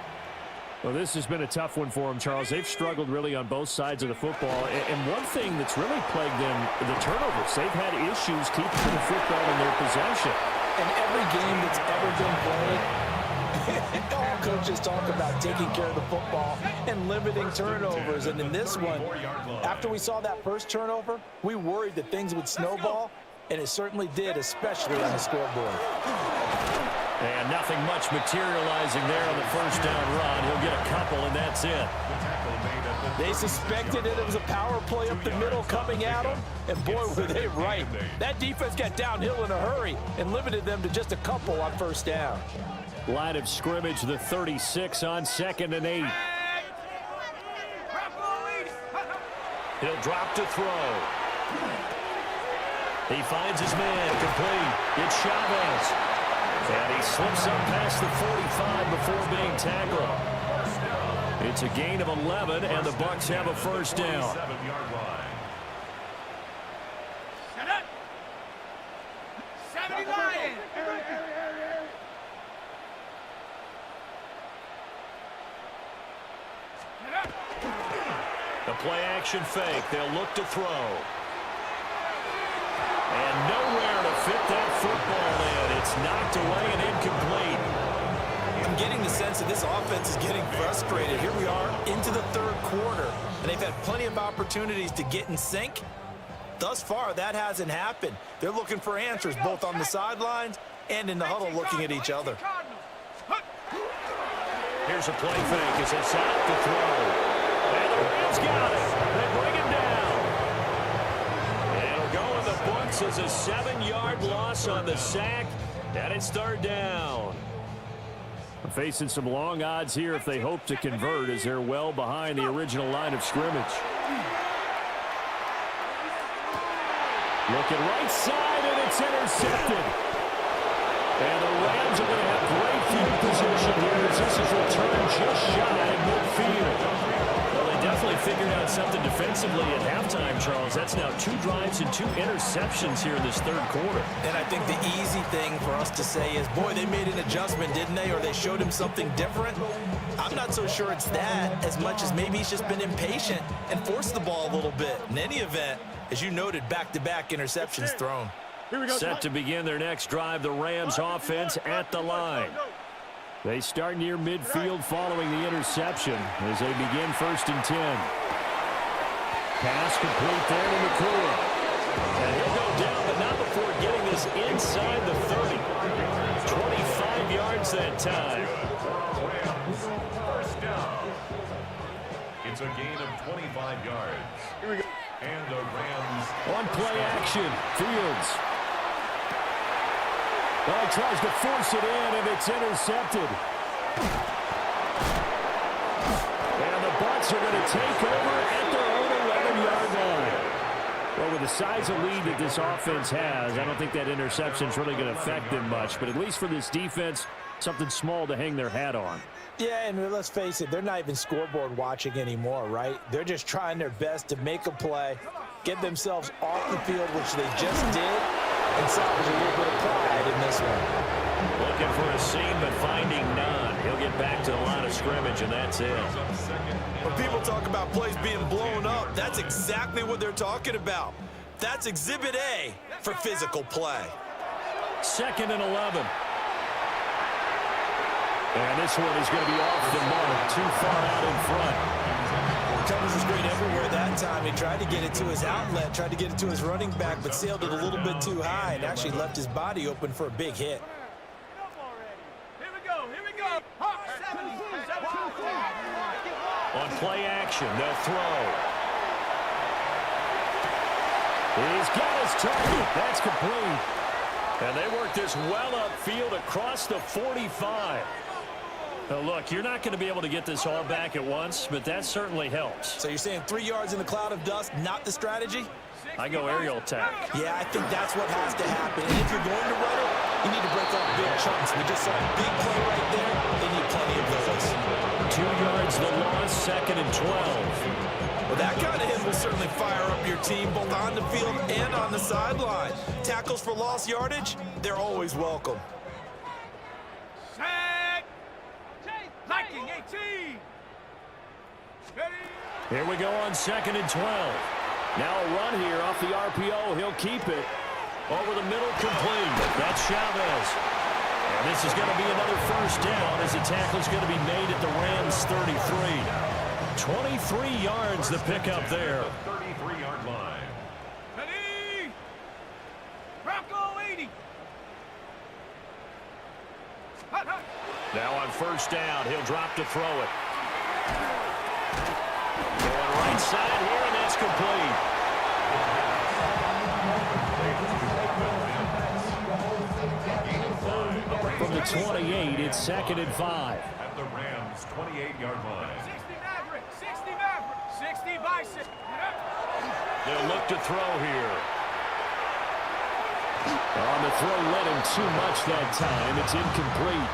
E: Well, this has been a tough one for them, Charles. They've struggled really on both sides of the football. And one thing that's really plagued them, the turnovers. They've had issues keeping the football in their possession.
C: And every game that's ever been played, all coaches talk about taking care of the football and limiting turnovers. And in this one, after we saw that first turnover, we worried that things would snowball, and it certainly did, especially on the scoreboard.
B: And nothing much materializing there on the first down run. He'll get a couple, and that's it.
C: They suspected it was a power play up the middle coming at them, and boy, were they right. That defense got downhill in a hurry and limited them to just a couple on first down.
B: Line of scrimmage, the 36 on 2nd and 8. He'll drop to throw. He finds his man, complete. It's Chavez. And he slips up past the 45 before being tackled. It's a gain of 11, and the Bucs have a first down.
F: Set up. 70 Lions.
B: The play action fake. They'll look to throw. And nowhere to fit that football in. It's knocked away and incomplete.
C: I'm getting the sense that this offense is getting frustrated. Here we are into the third quarter, and they've had plenty of opportunities to get in sync. Thus far, that hasn't happened. They're looking for answers both on the sidelines and in the huddle looking at each other.
B: Here's a play fake as it's out to throw. And the Rams got it. They bring him down. And it'll go in the books as a 7-yard loss on the sack. And it's third down.
E: Facing some long odds here if they hope to convert, as they're well behind the original line of scrimmage. Looking right side, and it's intercepted. And the Rams are going to have great field position here as this is returned just shy of midfield.
B: Well, they definitely figured out something defensively at halftime, Charles. That's now 2 drives and 2 interceptions here in this third quarter.
C: And I think the easy thing for us to say is, boy, they made an adjustment, didn't they? Or they showed him something different. I'm not so sure it's that as much as maybe he's just been impatient and forced the ball a little bit. In any event, as you noted, back-to-back interceptions thrown.
B: Set to begin their next drive, the Rams offense at the line.
E: They start near midfield following the interception as they begin 1st and 10. Pass complete there to McCoy.
B: And he'll go down, but not before getting this inside the 30. 25 yards that time.
G: First down. It's a gain of 25 yards. And the Rams
E: on play action, Fields. Well, he tries to force it in, and it's intercepted. And the Bucs are going to take over at their own 11-yard line. Well, with the size of lead that this offense has, I don't think that interception is really going to affect them much. But at least for this defense, something small to hang their hat on.
C: Yeah, and let's face it, they're not even scoreboard watching anymore, right? They're just trying their best to make a play, get themselves off the field, which they just did, and salvage a little bit of pride in this one.
B: Looking for a seam, but finding none. He'll get back to the line of scrimmage, and that's it.
C: When people talk about plays being blown up, that's exactly what they're talking about. That's Exhibit A for physical play.
E: 2nd and 11. And this one is going to be off the mark, too far out in front.
C: Covers was great everywhere that time. He tried to get it to his outlet, tried to get it to his running back, but sailed it a little bit too high and actually left his body open for a big hit.
F: Here we go. Hawk 70.
B: On play action, they'll throw.
E: He's got his target. That's complete.
B: And they work this well upfield across the 45. Now, look, you're not going to be able to get this all back at once, but that certainly helps.
C: So you're saying 3 yards in the cloud of dust, not the strategy?
B: I go aerial attack.
C: Yeah, I think that's what has to happen. And if you're going to run it, you need to break off big chunks. We just saw a big play right there. They need plenty of those.
B: 2 yards the loss, 2nd and 12.
C: Well, that kind of hit will certainly fire up your team, both on the field and on the sideline. Tackles for lost yardage, they're always welcome.
F: Set. Liking 18. Ready.
E: Here we go on 2nd and 12. Now a run here off the RPO. He'll keep it. Over the middle, complete. That's Chavez. And this is going to be another first down as the tackle's going to be made at the Rams' 33. 23 yards the pickup there.
G: 33-yard line.
F: Ready. Bronco 80. Hut, hut.
B: Now on first down, he'll drop to throw it. Going right side here, and that's complete.
E: From the 28, it's 2nd and 5.
G: At the Rams' 28-yard line.
F: 60 Maverick. 60 Bison.
B: They'll look to throw here.
E: On the throw, led him too much that time. It's incomplete.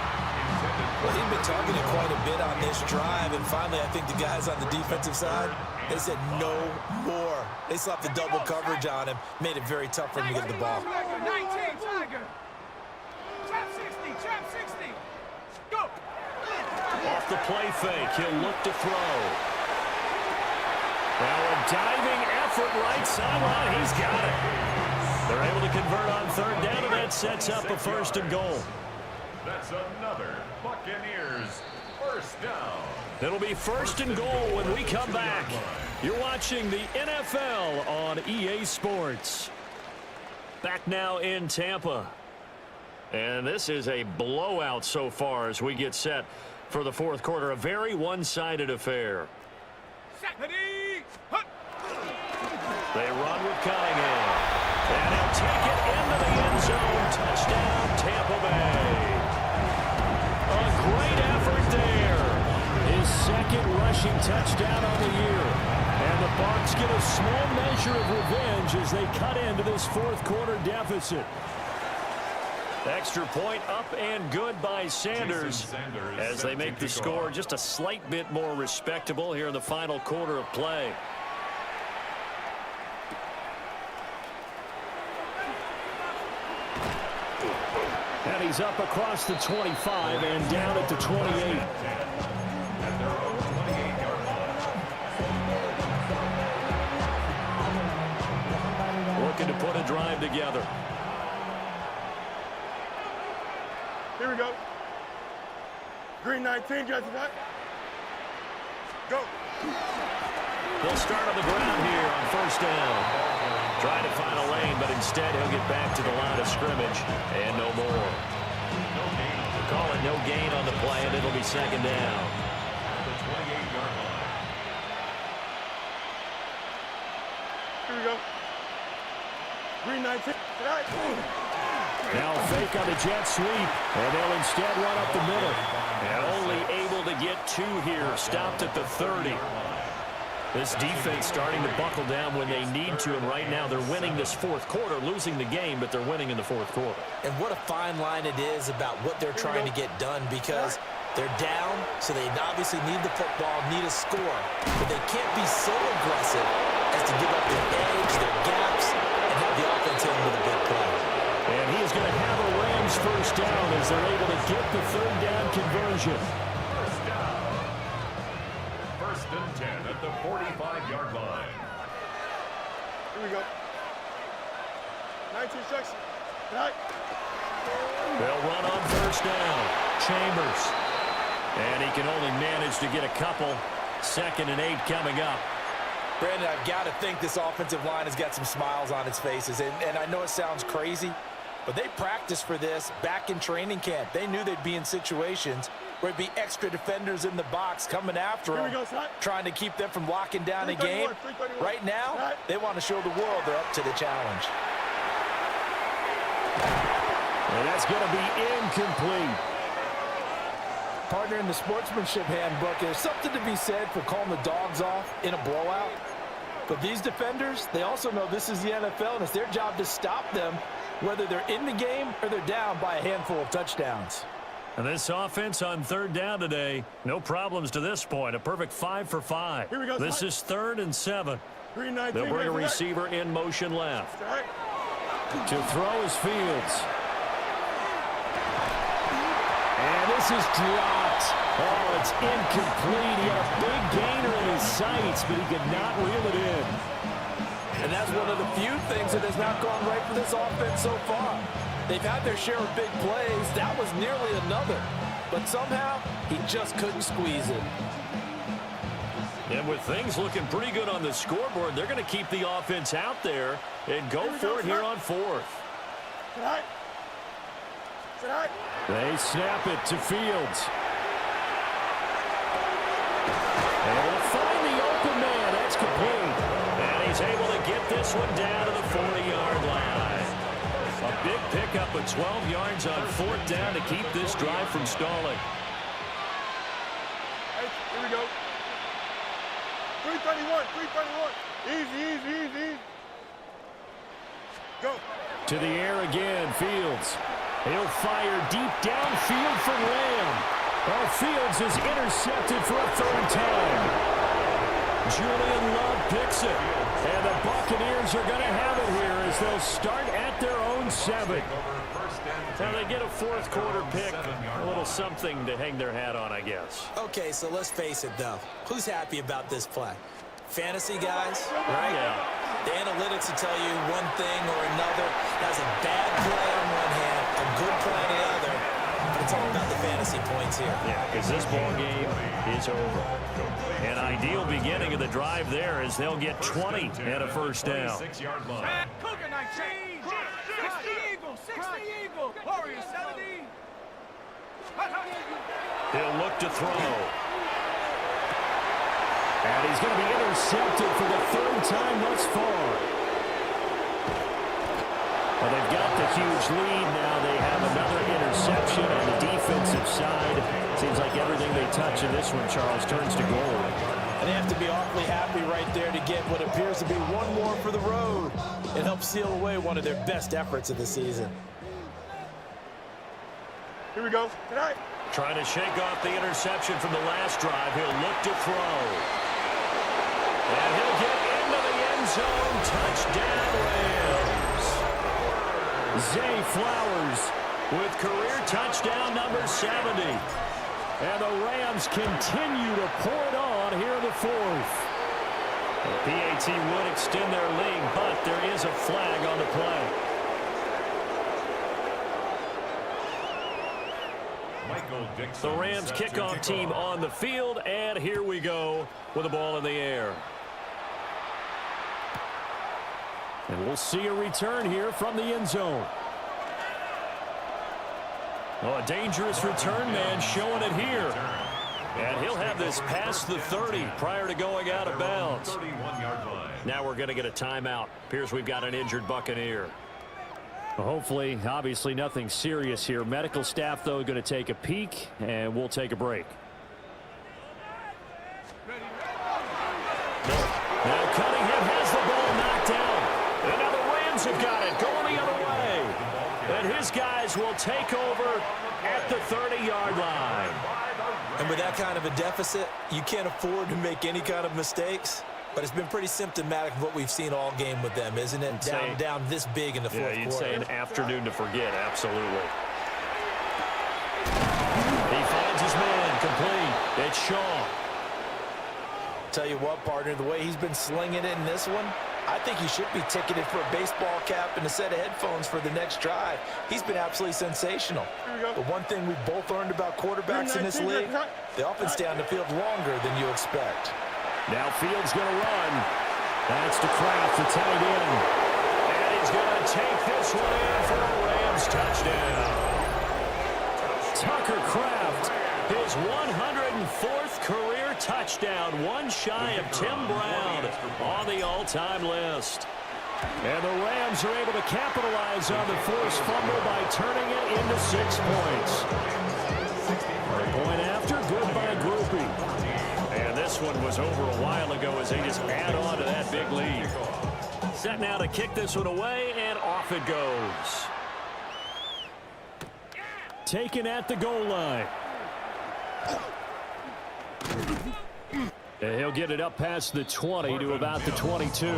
C: Well, he'd been talking it quite a bit on this drive, and finally I think the guys on the defensive side, they said no more. They slapped the double coverage on him, made it very tough for him to get the ball.
F: 19 Tiger. Trap 60. Trap 60. Go.
B: Off the play fake, he'll look to throw. Now a diving effort right sideline. He's got it. They're able to convert on third down, and that sets up a 1st and goal.
G: That's another Buccaneers first down.
B: It'll be 1st and goal when we come back. You're watching the NFL on EA Sports. Back now in Tampa. And this is a blowout so far as we get set for the 4th quarter. A very one-sided affair. They run with Cunningham. And he'll take it into the end zone. Touchdown, Tampa Bay. A great effort there. His 2nd rushing touchdown on the year. And the Bucs get a small measure of revenge as they cut into this 4th quarter deficit. Extra point up and good by Sanders as they make the score just a slight bit more respectable here in the final quarter of play.
E: And he's up across the 25 and down at the 28.
B: Looking to put a drive together.
D: Here we go. Green 19, Jesse White. Go.
B: He'll start on the ground here on first down. Trying to find a lane, but instead he'll get back to the line of scrimmage and no more. We'll call it no gain on the play, and it'll be 2nd down.
G: The 28-yard line.
D: Here we go. Green 19.
E: Now fake on the jet sweep, and they'll instead run up the middle.
B: And only able to get 2 here, stopped at the 30. This defense starting to buckle down when they need to, and right now they're winning this fourth quarter, losing the game, but they're winning in the fourth quarter.
C: And what a fine line it is about what they're trying to get done, because they're down, so they obviously need the football, need a score, but they can't be so aggressive as to give up their edge, their gaps, and have the offense in with a big play.
E: And he is going to have a Rams first down as they're able to get the third down conversion.
G: First and 10 at the 45-yard line.
D: Here we go. 19 seconds. Right.
B: They'll run on first down. Chambers. And he can only manage to get a couple. 2nd and 8 coming up.
C: Brandon, I've got to think this offensive line has got some smiles on its faces. And I know it sounds crazy, but they practiced for this back in training camp. They knew they'd be in situations where it'd be extra defenders in the box coming after them, trying to keep them from locking down a game. Right now, they want to show the world they're up to the challenge.
E: And that's going to be incomplete.
C: Partner, in the sportsmanship handbook, there's something to be said for calling the dogs off in a blowout. But these defenders, they also know this is the NFL, and it's their job to stop them, whether they're in the game or they're down by a handful of touchdowns.
B: And this offense on third down today, no problems to this point. A perfect 5 for 5.
D: Here we go.
B: This is 3rd and 7. They'll bring a receiver in motion left.
E: To throw is Fields. And this is dropped. Oh, it's incomplete. He had a big gainer in his sights, but he could not reel it in.
C: And that's one of the few things that has not gone right for this offense so far. They've had their share of big plays. That was nearly another. But somehow, he just couldn't squeeze it.
B: And with things looking pretty good on the scoreboard, they're going to keep the offense out there and go for it here on 4th.
E: They snap it to Fields. And they'll find the open man. That's complete.
B: And he's able to get this one down to the 40-yard line. A big pickup of 12 yards on 4th down to keep this drive from stalling.
D: Here we go. 331, 331. Easy. Go.
E: To the air again, Fields. He'll fire deep downfield for Lamb. Oh, Fields is intercepted for a 3rd time. Julian Love picks it. And the Buccaneers are going to have it here as they'll start at their own 7.
B: Now they get a 4th quarter pick. A little something to hang their hat on, I guess.
C: Okay, so let's face it, though. Who's happy about this play? Fantasy guys, right?
B: Yeah.
C: The analytics will tell you one thing or another. That's a bad play on one hand, a good play on the other. But it's all about the fantasy points here.
B: Yeah, because this ball game is over. An ideal beginning of the drive there as they'll get 20 and a first down.
G: 6-yard line.
F: Cougar 19. 60 Eagles. 60 Eagles. Warriors 70.
B: He'll look to throw.
E: And he's going to be intercepted for the 3rd time thus far. Well, they've got the huge lead now. They have another interception on the defensive side. Seems like everything they touch in this one, Charles, turns to gold.
C: And they have to be awfully happy right there to get what appears to be one more for the road. It helps seal away one of their best efforts of the season.
D: Here we go. Tonight.
B: Trying to shake off the interception from the last drive. He'll look to throw. And he'll get into the end zone. Touchdown, Rams.
E: Zay Flowers
B: With career touchdown number 70.
E: And the Rams continue to pour it on here in the 4th.
B: The PAT would extend their lead, but there is a flag on the play. The Rams kickoff team on the field, and here we go with the ball in the air.
E: And we'll see a return here from the end zone.
B: Oh, a dangerous return man showing it here. And he'll have this past the 30 prior to going out of bounds. Now we're going to get a timeout. Appears we've got an injured Buccaneer.
E: Well, hopefully, obviously nothing serious here. Medical staff, though, going to take a peek, and we'll take a break.
F: Ready.
B: Rams have got it going the other way. And his guys will take over at the 30-yard line.
C: And with that kind of a deficit, you can't afford to make any kind of mistakes. But it's been pretty symptomatic of what we've seen all game with them, isn't it? Down this big in the fourth quarter.
B: Yeah, you'd say an afternoon to forget, absolutely. He finds his man, complete. It's Shaw.
C: Tell you what, partner, the way he's been slinging it in this one, I think he should be ticketed for a baseball cap and a set of headphones for the next drive. He's been absolutely sensational. But one thing we've both learned about quarterbacks in this league, they often stay on the field longer than you expect.
B: Now Fields going to run. That's to Kraft, the tight end. And he's going to take this one in for a Rams touchdown. Tucker Kraft, his 104th career touchdown, one shy of Tim Brown on the all-time list. And the Rams are able to capitalize on the forced fumble by turning it into 6 points. Point after, good by Groupie. And this one was over a while ago as they just add on to that big lead. Set now to kick this one away, and off it goes. Taken at the goal line. And he'll get it up past the 20 to about the 22.
G: The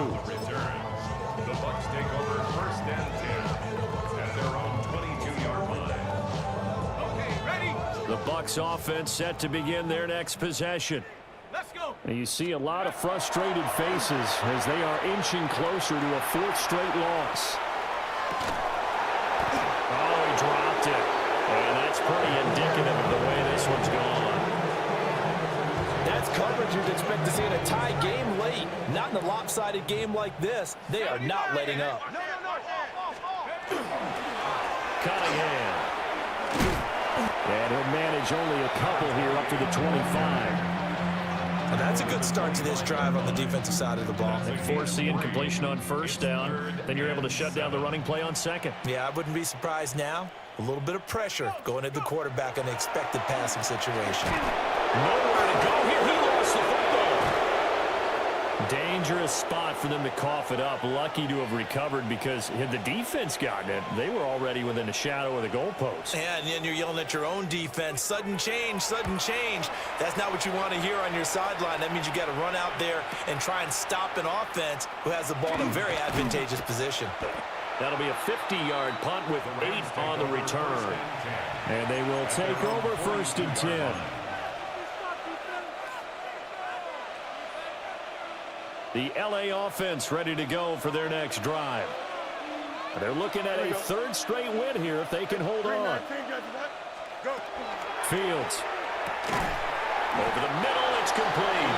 G: Bucs take over 1st and 10 at their own 22-yard line.
F: Okay, ready?
B: The Bucs offense set to begin their next possession.
F: Let's go.
B: And you see a lot of frustrated faces as they are inching closer to a 4th straight loss. Oh, he dropped it. And that's pretty indicative of the way this one's gone.
C: That's coverage you'd expect to see in a tie game late. Not in a lopsided game like this. They are not letting up.
B: Cunningham. And he'll manage only a couple here up to the 25.
C: And that's a good start to this drive on the defensive side of the ball.
B: Force the incompletion on 1st down. Then you're able to shut down the running play on 2nd.
C: Yeah, I wouldn't be surprised now. A little bit of pressure going at the quarterback in an expected passing situation.
B: Nowhere to go here. He lost the football. Dangerous spot for them to cough it up. Lucky to have recovered because had the defense gotten it, they were already within a shadow of the goalpost.
C: Yeah, and then you're yelling at your own defense. Sudden change, sudden change. That's not what you want to hear on your sideline. That means you got to run out there and try and stop an offense who has the ball in a very advantageous position.
B: That'll be a 50-yard punt with 8 on the return. And they will take over 1st and 10. The LA offense ready to go for their next drive. They're looking at a 3rd straight win here if they can hold on. Fields. Over the middle, it's complete.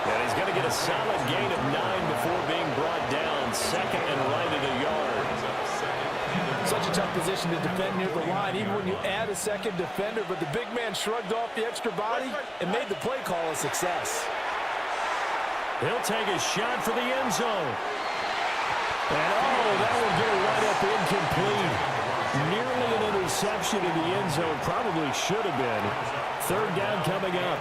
B: And he's going to get a solid gain of 9 before being brought down. 2nd and right at a yard.
C: Such a tough position to defend near the line, even when you add a 2nd defender, but the big man shrugged off the extra body and made the play call a success.
B: He'll take a shot for the end zone. And oh, that will get right up incomplete. Nearly an interception in the end zone. Probably should have been. 3rd down coming up.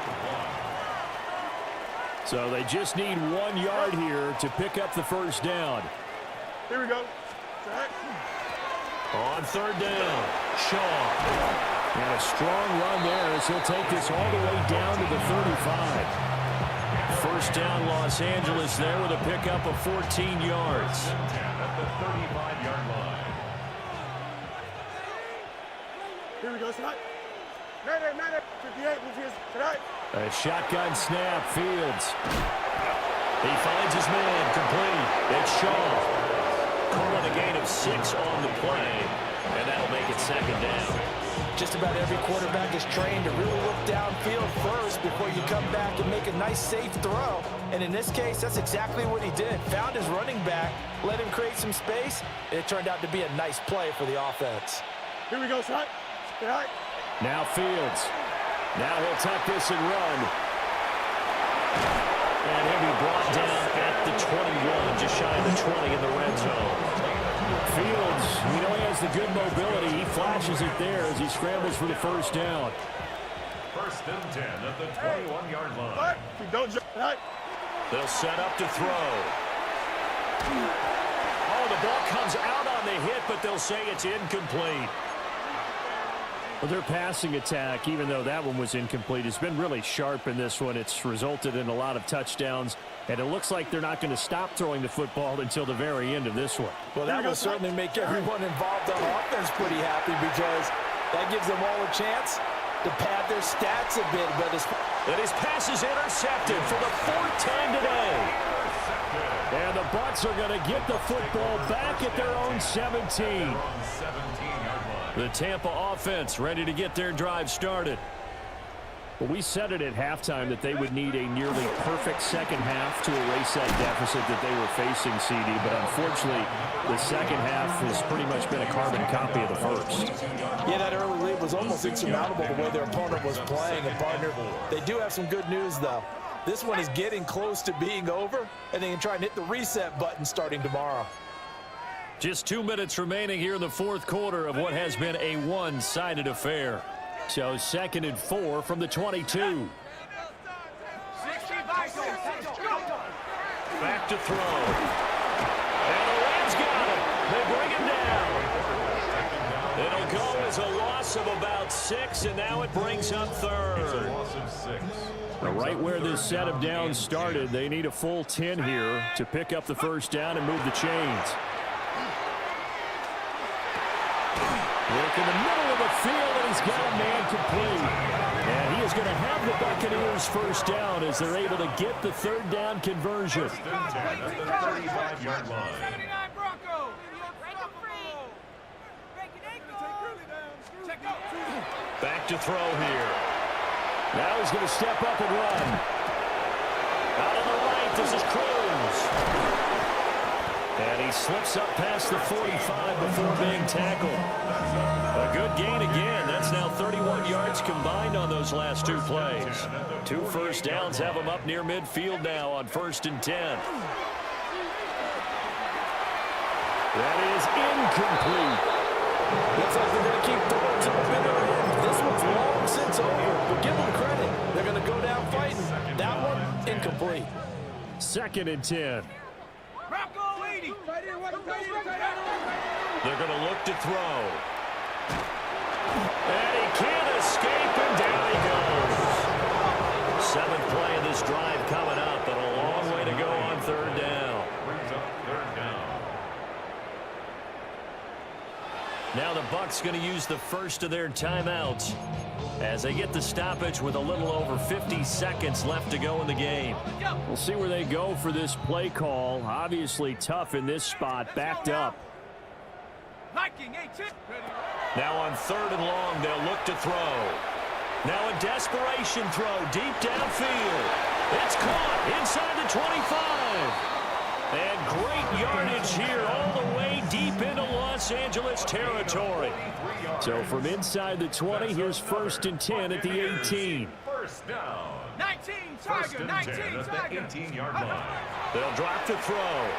B: So they just need 1 yard here to pick up the 1st down.
D: Here we go.
B: On 3rd down, Shaw. And a strong run there as he'll take this all the way down to the 35. 1st down, Los Angeles there with a pickup of 14 yards.
G: At the 35-yard line.
D: Here we go, tonight. 58, tonight.
B: A shotgun snap, Fields. He finds his man, complete. It's Shaw. Calling a gain of 6 on the play, and that'll make it 2nd down.
C: Just about every quarterback is trained to really look downfield first before you come back and make a nice, safe throw. And in this case, that's exactly what he did. Found his running back, let him create some space, and it turned out to be a nice play for the offense.
D: Here we go, son.
B: Now Fields. Now he'll tuck this and run. And he'll be brought down at the 21, just shy of the 20 in the red zone. Fields, he has the good mobility. He flashes it there as he scrambles for the 1st down.
G: 1st and 10 at the 21-yard line.
D: Don't jump.
B: They'll set up to throw. Oh, the ball comes out on the hit, but they'll say it's incomplete.
E: Well, their passing attack, even though that one was incomplete, has been really sharp in this one. It's resulted in a lot of touchdowns, and it looks like they're not going to stop throwing the football until the very end of this one.
C: Well, that will certainly make everyone involved on offense pretty happy because that gives them all a chance to pad their stats a bit. But
B: his pass is intercepted for the 4th time today.
E: And the Bucs are going to get the football back at their own 17.
B: The Tampa offense ready to get their drive started.
E: Well, we said it at halftime that they would need a nearly perfect second half to erase that deficit that they were facing, CD. But unfortunately, the second half has pretty much been a carbon copy of the first.
C: Yeah, that early lead was almost insurmountable the way their opponent was playing. And, partner, they do have some good news, though. This one is getting close to being over, and they can try and hit the reset button starting tomorrow.
B: Just 2 minutes remaining here in the fourth quarter of what has been a one-sided affair.
E: So 2nd and 4 from the 22.
B: Back to throw. And the Rams got him. They bring him down. It'll go as a loss of about 6, and now it brings up 3rd.
E: Right where this set of downs started, they need a full 10 here to pick up the first down and move the chains. Work in the middle of the field, and he's got a man complete. And he is going to have the Buccaneers first down as they're able to get the 3rd down conversion.
G: At the 35-yard line.
F: 79 Broncos.
B: Back to throw here.
E: Now he's going to step up and run.
B: Out on the right, this is Cruz. And he slips up past the 45 before being tackled. A good gain again. That's now 31 yards combined on those last 2 plays. 2 first downs have them up near midfield now on 1st and 10.
E: That is incomplete.
C: Looks like they're going to keep throwing to the bitter end. This one's long since over, but give them credit. They're going to go down fighting. That one, incomplete.
E: 2nd and 10.
F: Bronco 80.
B: They're going to look to throw. And he can't escape, and down he goes. 7th play of this drive coming up, but a long way to go on 3rd down.
G: Brings up 3rd down.
B: Now the Bucs going to use the first of their timeouts as they get the stoppage with a little over 50 seconds left to go in the game.
E: We'll see where they go for this play call. Obviously tough in this spot, backed up.
B: Now on 3rd and long, they'll look to throw. Now a desperation throw deep downfield. It's caught inside the 25. And great yardage here all the way deep into Los Angeles territory.
E: So from inside the 20, here's 1st and 10 at the 18.
G: First down.
F: 19,
G: First
F: Tiger,
G: and
F: 19,
G: 10 at
F: Tiger.
G: the 18-yard line.
B: They'll drop to throw.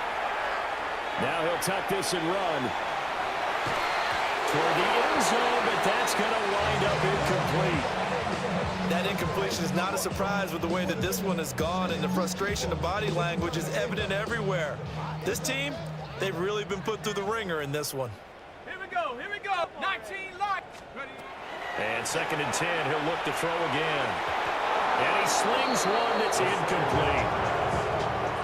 E: Now he'll tuck this and run.
B: Toward the end zone, but that's going to wind up incomplete.
C: That incompletion is not a surprise with the way that this one has gone, and the frustration of body language is evident everywhere. This team, they've really been put through the ringer in this one.
F: Here we go, 19 light.
B: And 2nd and 10, he'll look to throw again. And he slings one that's incomplete.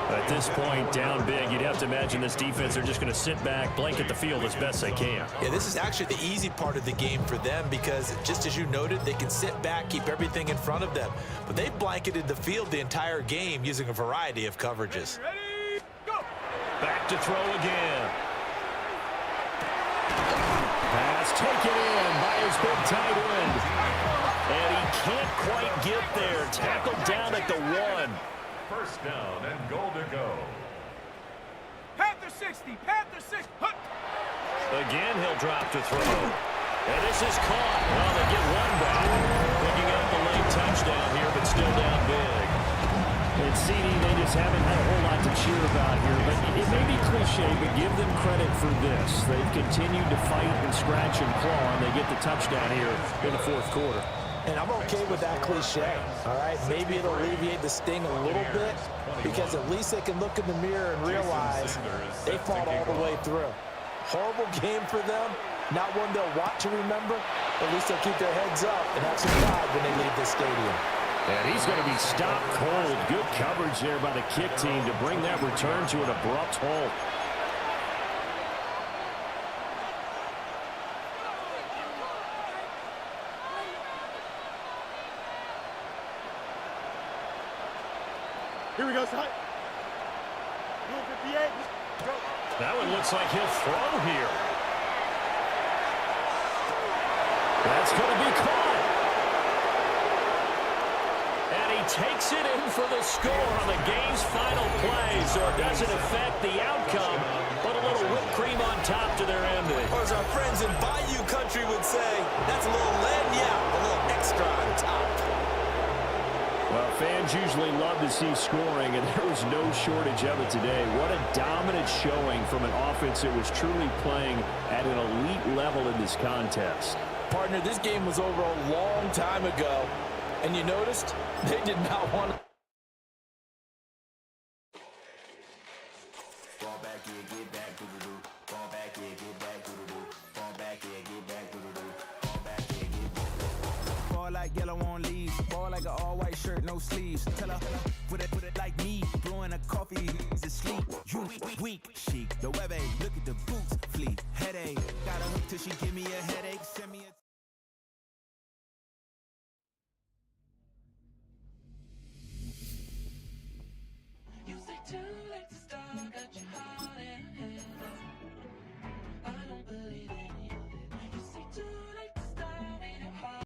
B: At this point, down big, you'd have to imagine this defense, they're just going to sit back, blanket the field as best they can.
C: Yeah, this is actually the easy part of the game for them because, just as you noted, they can sit back, keep everything in front of them. But they've blanketed the field the entire game using a variety of coverages.
F: Ready, go.
B: Back to throw again.
E: Pass taken in by his big tight end.
B: And he can't quite get there. Tackled down at the 1.
G: First down and goal to go.
F: Panther 60, Panther 60.
B: Again, he'll drop to throw. And this is caught. Well, they get one back. Picking up the late touchdown here, but still down big.
E: And CD, they just haven't had a whole lot to cheer about here. But it may be cliche, but give them credit for this. They've continued to fight and scratch and claw, and they get the touchdown here in the fourth quarter.
C: And I'm okay with that cliche, all right? Maybe it'll alleviate the sting a little bit because at least they can look in the mirror and realize they fought all the way through. Horrible game for them, not one they'll want to remember. At least they'll keep their heads up and have some pride when they leave the stadium.
E: And he's going to be stopped cold. Good coverage there by the kick team to bring that return to an abrupt halt.
D: Here we go, son. 58. Go.
E: That one looks like he'll throw here. That's going to be caught. And he takes it in for the score on the game's final play, so it doesn't affect the outcome, but a little whipped cream on top to their ending.
C: Or as our friends in Bayou Country would say, that's a little lagniappe, a little extra on top.
E: Well, fans usually love to see scoring, and there was no shortage of it today. What a dominant showing from an offense that was truly playing at an elite level in this contest.
C: Partner, this game was over a long time ago, and you noticed they did not want to.
H: Fall back here, get back, do-do-do. Fall back here, get back, do-do-do. Fall back here, get back, do-do-do. Fall back here, get back. Fall like yellow on leaves. Fall like an all-white shirt, no sleeves. Tell her, put it like me. Blowing a coffee, he's asleep. You weak, chic. The web, look at the boots, fleet. Headache, got a hook till she give me a headache.